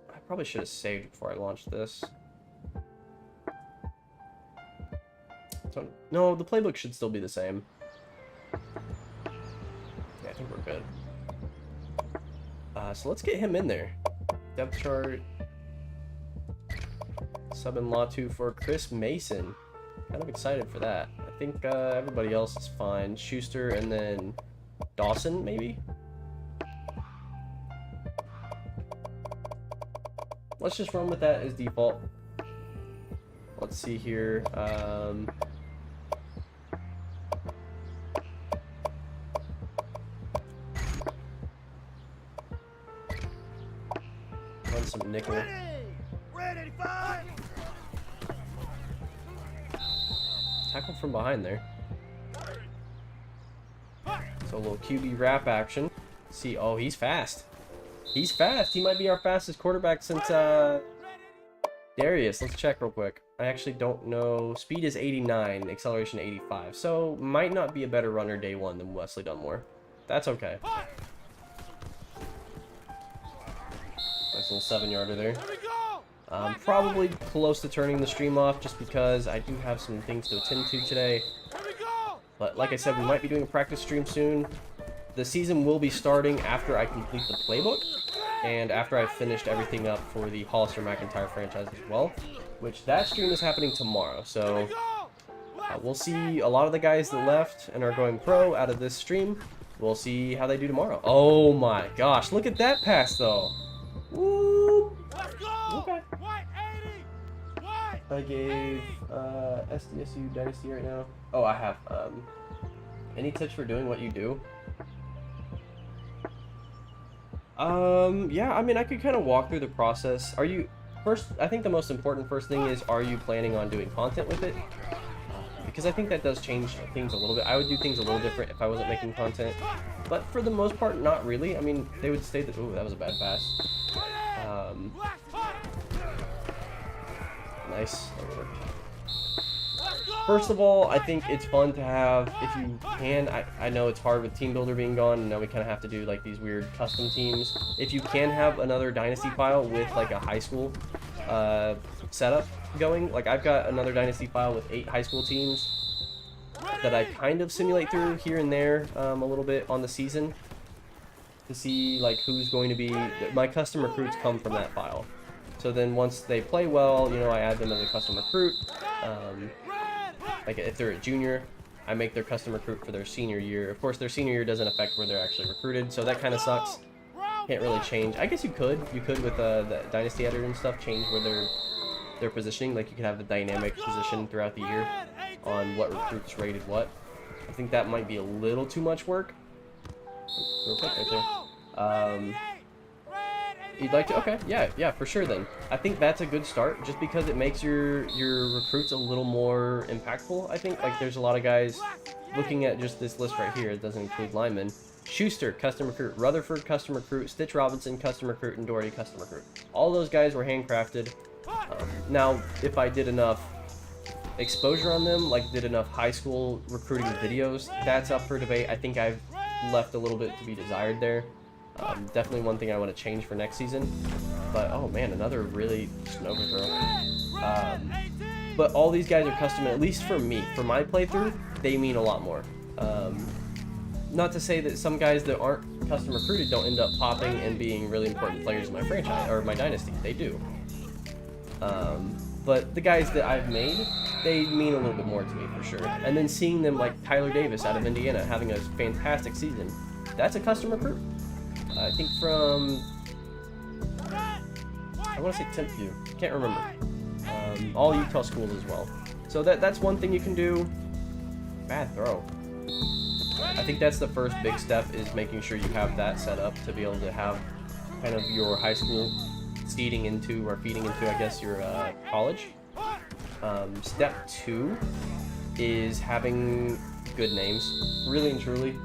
I probably should have saved before I launched this. So, no, the playbook should still be the same. Yeah, I think we're good. So let's get him in there. Depth chart. Sub in Latu for Chris Mason. Kind of excited for that. I think everybody else is fine. Schuster and then Dawson, maybe? Let's just run with that as default. Let's see here. Run some nickel. Tackle from behind there. So a little QB wrap action. See, oh, he's fast. He's fast. He might be our fastest quarterback since Darius. Let's check real quick. I actually don't know. Speed is 89, acceleration 85. So might not be a better runner day one than Wesley Dunmore. That's okay. Nice little 7-yarder there. Probably close to turning the stream off just because I do have some things to attend to today. But like I said, we might be doing a practice stream soon. The season will be starting after I complete the playbook and after I've finished everything up for the Hollister-McIntyre franchise as well, which that stream is happening tomorrow. So we'll see a lot of the guys that left and are going pro out of this stream. We'll see how they do tomorrow. Oh my gosh, look at that pass though. Woo! Okay. I gave SDSU Dynasty right now. Oh, I have. Any tips for doing what you do? Yeah, I mean, I could kind of walk through the process. Are you, first, I think the most important first thing is, are you planning on doing content with it? because I think that does change things a little bit. I would do things a little different if I wasn't making content, but for the most part, not really. I mean, they would stay that. Ooh, that was a bad pass. Nice. That worked. First of all, I think it's fun to have, if you can, I know it's hard with Team Builder being gone, and now we kind of have to do like these weird custom teams. If you can have another Dynasty file with like a high school setup going, like I've got another Dynasty file with 8 high school teams that I kind of simulate through here and there a little bit on the season to see like who's going to be, my custom recruits come from that file. So then once they play well, you know, I add them as a custom recruit. Like if they're a junior, I make their custom recruit for their senior year. Of course, their senior year doesn't affect where they're actually recruited, so that kind of sucks. Can't really change. I guess you could with the Dynasty editor and stuff, change where they're positioning. Like you could have the dynamic position throughout the year on what recruits rated what. I think that might be a little too much work. Real quick right there. You'd like to? Okay, yeah, for sure then. I think that's a good start, just because it makes your recruits a little more impactful, I think. Like, there's a lot of guys, looking at just this list right here, it doesn't include linemen. Schuster, custom recruit. Rutherford, custom recruit. Stitch Robinson, custom recruit. And Doherty, custom recruit. All those guys were handcrafted. Now, if I did enough exposure on them, like did enough high school recruiting videos, that's up for debate. I think I've left a little bit to be desired there. Definitely one thing I want to change for next season. But, oh man, another really just an overthrow. But all these guys are custom, at least for me. For my playthrough, they mean a lot more. Not to say that some guys that aren't custom recruited don't end up popping and being really important players in my franchise, or my dynasty. They do. But the guys that I've made, they mean a little bit more to me for sure. And then seeing them like Tyler Davis out of Indiana having a fantastic season, that's a custom recruit. I think from, I want to say Temp View, can't remember. All Utah schools as well. So that's one thing you can do. Bad throw. I think that's the first big step, is making sure you have that set up to be able to have kind of your high school feeding into, I guess, your college. Step 2 is having good names. Really and truly,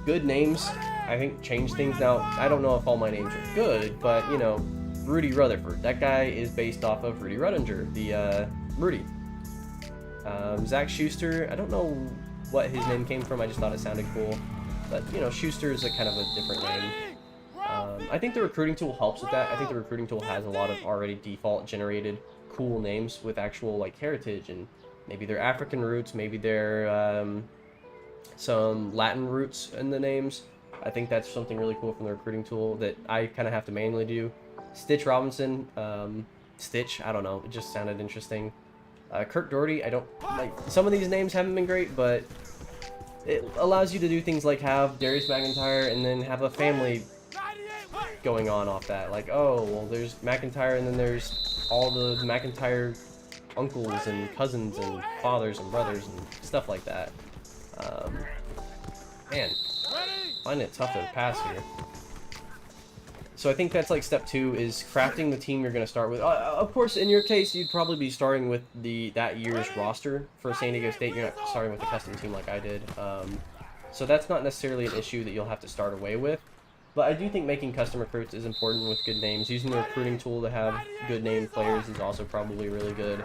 good names, I think, change things. Now, I don't know if all my names are good, but, you know, Rudy Rutherford. That guy is based off of Rudy Rudinger, the Rudy. Zach Schuster, I don't know what his name came from. I just thought it sounded cool. But, you know, Schuster is a kind of a different name. I think the recruiting tool helps with that. I think the recruiting tool has a lot of already default generated cool names with actual, like, heritage, and maybe they're African roots, maybe they're some Latin roots in the names. I think that's something really cool from the recruiting tool that I kind of have to manually do. Stitch Robinson, Stitch, I don't know, it just sounded interesting. Kirk Doherty, I don't like, some of these names haven't been great, but it allows you to do things like have Darius McIntyre and then have a family going on off that. Like, oh, well, there's McIntyre and then there's all the McIntyre uncles and cousins and fathers and brothers and stuff like that. Man, finding it tough to pass here. So I think that's like step 2, is crafting the team you're going to start with. Of course, in your case, you'd probably be starting with that year's roster for San Diego State. You're not starting with a custom team like I did. So that's not necessarily an issue that you'll have to start away with. But I do think making custom recruits is important with good names. Using the recruiting tool to have good named players is also probably really good.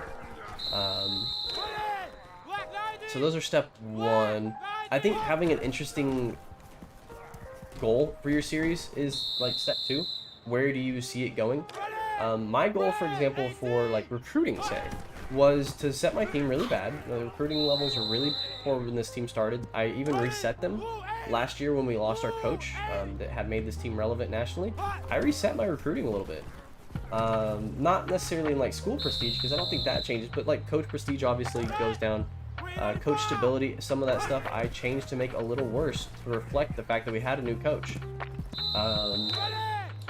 So those are step 1. I think having an interesting goal for your series is like step 2. Where do you see it going? My goal, for example, for like recruiting, say, was to set my team really bad. The recruiting levels were really poor when this team started. I even reset them last year when we lost our coach that had made this team relevant nationally. I reset my recruiting a little bit. Not necessarily in like school prestige, because I don't think that changes, but like coach prestige obviously goes down. Coach stability, some of that stuff I changed to make a little worse to reflect the fact that we had a new coach.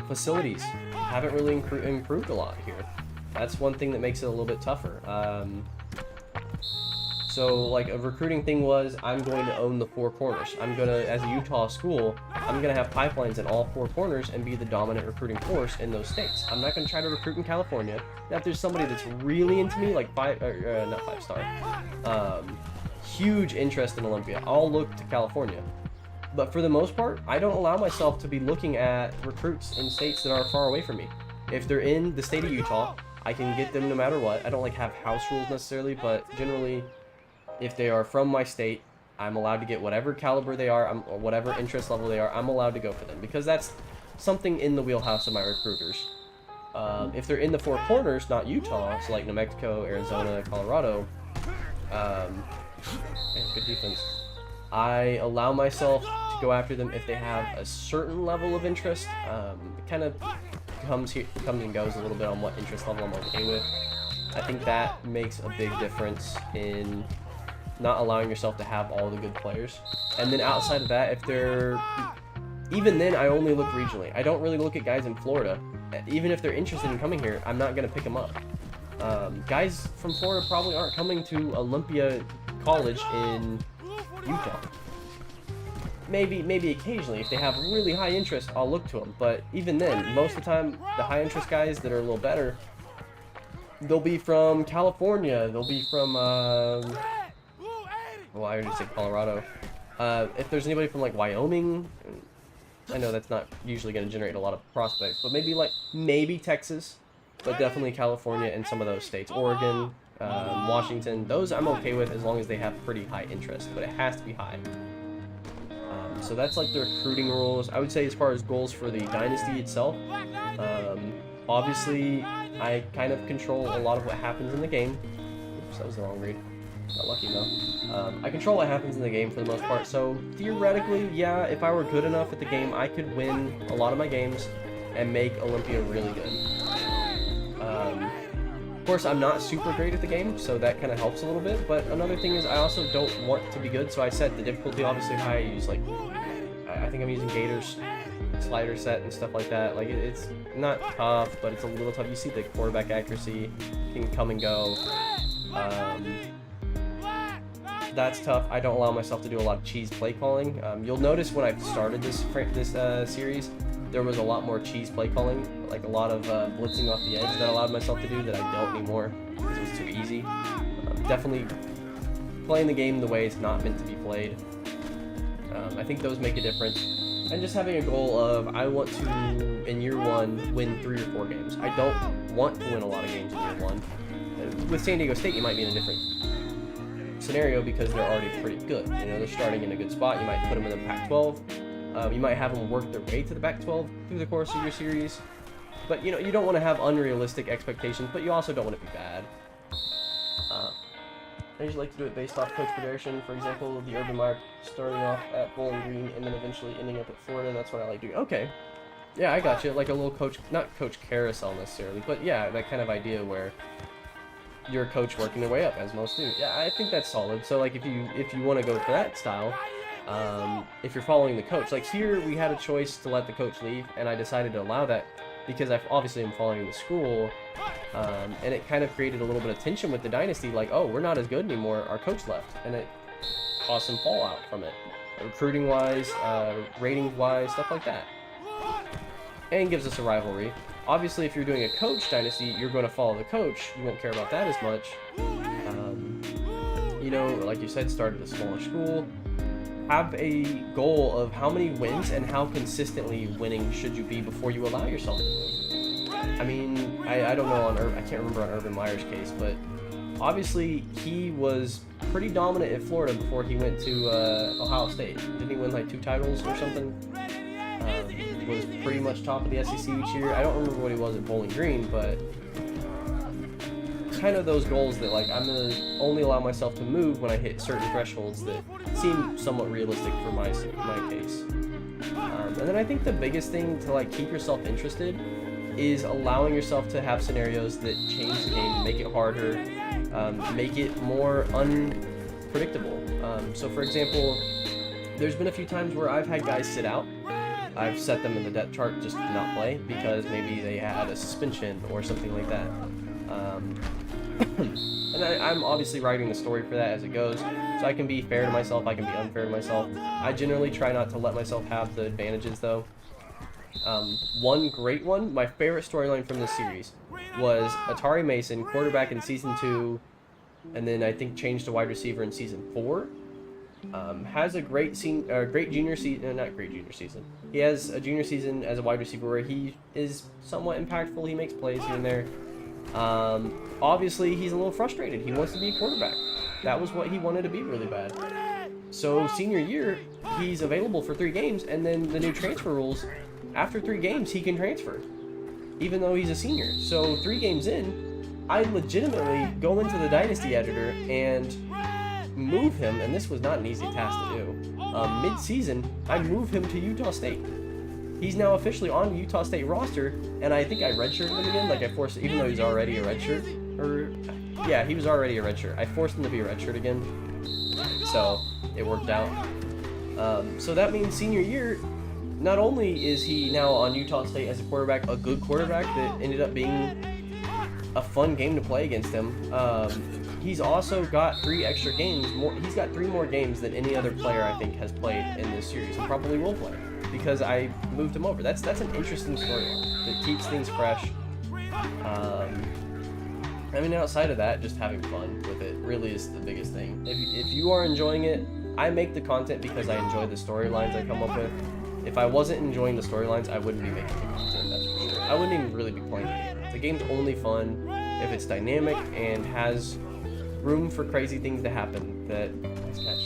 Facilities haven't really improved a lot here. That's one thing that makes it a little bit tougher. So like a recruiting thing was, I'm going to own the 4 corners. I'm going to, as a Utah school, I'm going to have pipelines in all 4 corners and be the dominant recruiting force in those states. I'm not going to try to recruit in California. Now, if there's somebody that's really into me, like not 5-star, huge interest in Olympia, I'll look to California. But for the most part, I don't allow myself to be looking at recruits in states that are far away from me. If they're in the state of Utah, I can get them no matter what. I don't like have house rules necessarily, but generally, if they are from my state, I'm allowed to get whatever caliber they are, or whatever interest level they are, I'm allowed to go for them. Because that's something in the wheelhouse of my recruiters. If they're in the Four Corners, not Utah, so like New Mexico, Arizona, Colorado, good defense. I allow myself to go after them if they have a certain level of interest. It kind of comes and goes a little bit on what interest level I'm okay with. I think that makes a big difference in not allowing yourself to have all the good players. And then outside of that, if they're... Even then, I only look regionally. I don't really look at guys in Florida. Even if they're interested in coming here, I'm not going to pick them up. Guys from Florida probably aren't coming to Olympia College in Utah. Maybe occasionally, if they have really high interest, I'll look to them. But even then, most of the time, the high interest guys that are a little better, they'll be from California. They'll be from, well, I already said Colorado. If there's anybody from like Wyoming, I know that's not usually going to generate a lot of prospects, but maybe Texas, but definitely California and some of those states, Oregon, Washington. Those I'm okay with as long as they have pretty high interest, but it has to be high. So that's like the recruiting rules. I would say as far as goals for the dynasty itself, obviously I kind of control a lot of what happens in the game. Oops, that was the wrong read. Got lucky though. I control what happens in the game for the most part, so theoretically, yeah, if I were good enough at the game, I could win a lot of my games and make Olympia really good. Of course, I'm not super great at the game, so that kind of helps a little bit, but another thing is I also don't want to be good, so I set the difficulty obviously high. I use like, I think I'm using Gators slider set and stuff like that. Like it's not tough, but it's a little tough. You see the quarterback accuracy can come and go. That's tough. I don't allow myself to do a lot of cheese play calling. You'll notice when I started this series, there was a lot more cheese play calling, like a lot of blitzing off the edge that I allowed myself to do that I don't anymore because it was too easy. Definitely playing the game the way it's not meant to be played. I think those make a difference. And just having a goal of, I want to, in year one, win 3 or 4 games. I don't want to win a lot of games in year one. With San Diego State, you might be in a different scenario because they're already pretty good. You know, they're starting in a good spot. You might put them in the Pac-12. You might have them work their way to the Pac-12 through the course of your series. But, you know, you don't want to have unrealistic expectations, but you also don't want to be bad. I usually like to do it based off coach progression. For example, the Urban Meyer starting off at Bowling Green and then eventually ending up at Florida. That's what I like doing. Okay. Yeah, I got you. Like a little coach, not coach carousel necessarily, but yeah, that kind of idea where you're a coach working their way up, as most do. Yeah, I think that's solid. So like if you want to go for that style, if you're following the coach, like here we had a choice to let the coach leave, and I decided to allow that because I obviously am following the school, and it kind of created a little bit of tension with the dynasty. Like, oh, we're not as good anymore. Our coach left, and it caused some fallout from it, recruiting wise, ratings wise, stuff like that, and gives us a rivalry. Obviously, if you're doing a coach dynasty, you're going to follow the coach. You won't care about that as much. You know, like you said, start at a smaller school. Have a goal of how many wins and how consistently winning should you be before you allow yourself to win. I mean, I don't know I can't remember on Urban Meyer's case, but obviously he was pretty dominant in Florida before he went to Ohio State. Didn't he win like 2 titles or something? Was pretty much top of the SEC each year. I don't remember what he was at Bowling Green, but kind of those goals that like I'm gonna only allow myself to move when I hit certain thresholds that seem somewhat realistic for my case. And then I think the biggest thing to like keep yourself interested is allowing yourself to have scenarios that change the game, make it harder, make it more unpredictable. So for example, there's been a few times where I've had guys sit out. I've set them in the depth chart just to not play because maybe they had a suspension or something like that. And I'm obviously writing the story for that as it goes, so I can be fair to myself, I can be unfair to myself. I generally try not to let myself have the advantages though. One great one, my favorite storyline from this series was Atari Mason, quarterback in Season 2, and then I think changed to wide receiver in season 4. Has a great junior season, not great junior season. He has a junior season as a wide receiver where he is somewhat impactful. He makes plays here and there. Obviously, he's a little frustrated. He wants to be a quarterback. That was what he wanted to be really bad. So senior year, he's available for 3 games, and then the new transfer rules, after 3 games, he can transfer, even though he's a senior. So 3 games in, I legitimately go into the Dynasty editor and move him, and this was not an easy task to do. Mid-season, I move him to Utah State. He's now officially on the Utah State roster, and I think I redshirted him again. Like, I forced, even though he's already a redshirt, or yeah, he was already a redshirt. I forced him to be a redshirt again, so it worked out. So that means senior year, not only is he now on Utah State as a quarterback, a good quarterback that ended up being a fun game to play against him. He's also got 3 extra games. He's got 3 more games than any other player I think has played in this series, and probably will play, because I moved him over. That's an interesting storyline that keeps things fresh. I mean, outside of that, just having fun with it really is the biggest thing. If you are enjoying it, I make the content because I enjoy the storylines I come up with. If I wasn't enjoying the storylines, I wouldn't be making the content, that's for sure. I wouldn't even really be playing the game. The game's only fun if it's dynamic and has room for crazy things to happen. Nice catch.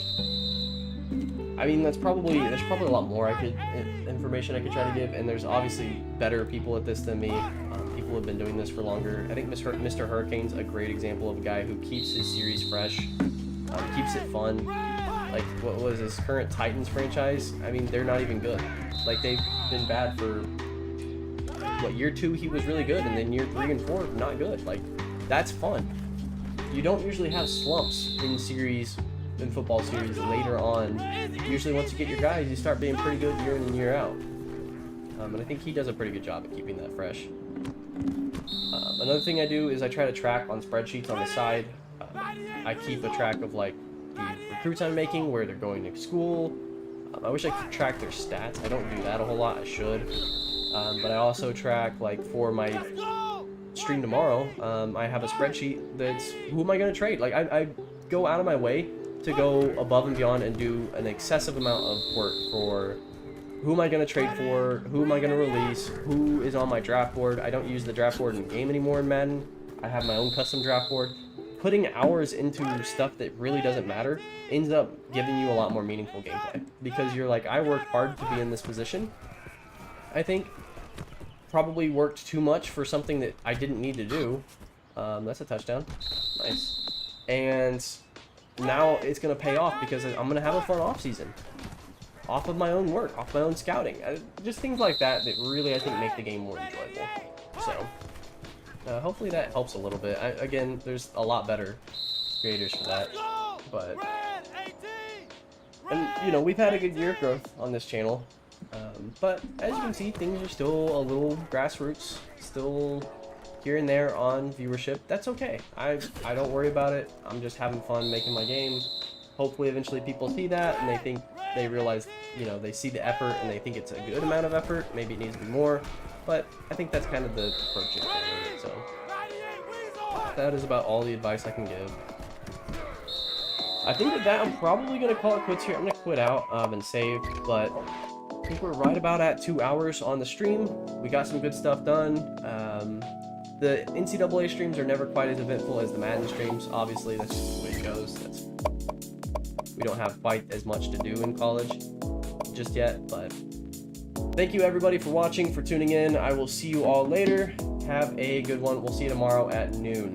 I mean, there's probably a lot more information I could try to give, and there's obviously better people at this than me. People who have been doing this for longer. I think Mr. Hurricane's a great example of a guy who keeps his series fresh, keeps it fun. Like, what was his current Titans franchise? I mean, they're not even good. Like, they've been bad for, what, year 2 he was really good, and then year 3 and 4 not good. Like, that's fun. You don't usually have slumps in football series later on. Usually once you get your guys, you start being pretty good year in and year out. And I think he does a pretty good job at keeping that fresh. Another thing I do is I try to track on spreadsheets on the side. I keep a track of, like, the recruits I'm making, where they're going to school. I wish I could track their stats. I don't do that a whole lot. I should. But I also track, like, for my stream tomorrow, I have a spreadsheet that's who am I going to trade. Like, I go out of my way to go above and beyond and do an excessive amount of work for who am I going to trade for, who am I going to release, who is on my draft board. I don't use the draft board in the game anymore in Madden. I have my own custom draft board. Putting hours into stuff that really doesn't matter ends up giving you a lot more meaningful gameplay, because you're like, I worked hard to be in this position. I think probably worked too much for something that I didn't need to do. That's a touchdown. Nice. And now it's going to pay off because I'm going to have a fun offseason. Off of my own work, off my own scouting. Just things like that really, I think, make the game more enjoyable. So, hopefully that helps a little bit. Again, there's a lot better creators for that. But, and, you know, we've had a good year of growth on this channel. But as you can see, things are still a little grassroots, still here and there on viewership. That's okay. I don't worry about it. I'm just having fun making my game. Hopefully eventually people see that and they realize, you know, they see the effort and they think it's a good amount of effort. Maybe it needs to be more, but I think that's kind of the approach you take. So that is about all the advice I can give. I think with that, I'm probably going to call it quits here. I'm going to quit out and save, but I think we're right about at 2 hours on the stream. We got some good stuff done. The NCAA streams are never quite as eventful as the Madden streams. Obviously, that's just the way it goes. We don't have quite as much to do in college just yet, but thank you everybody for watching, for tuning in. I will see you all later. Have a good one. We'll see you tomorrow at noon.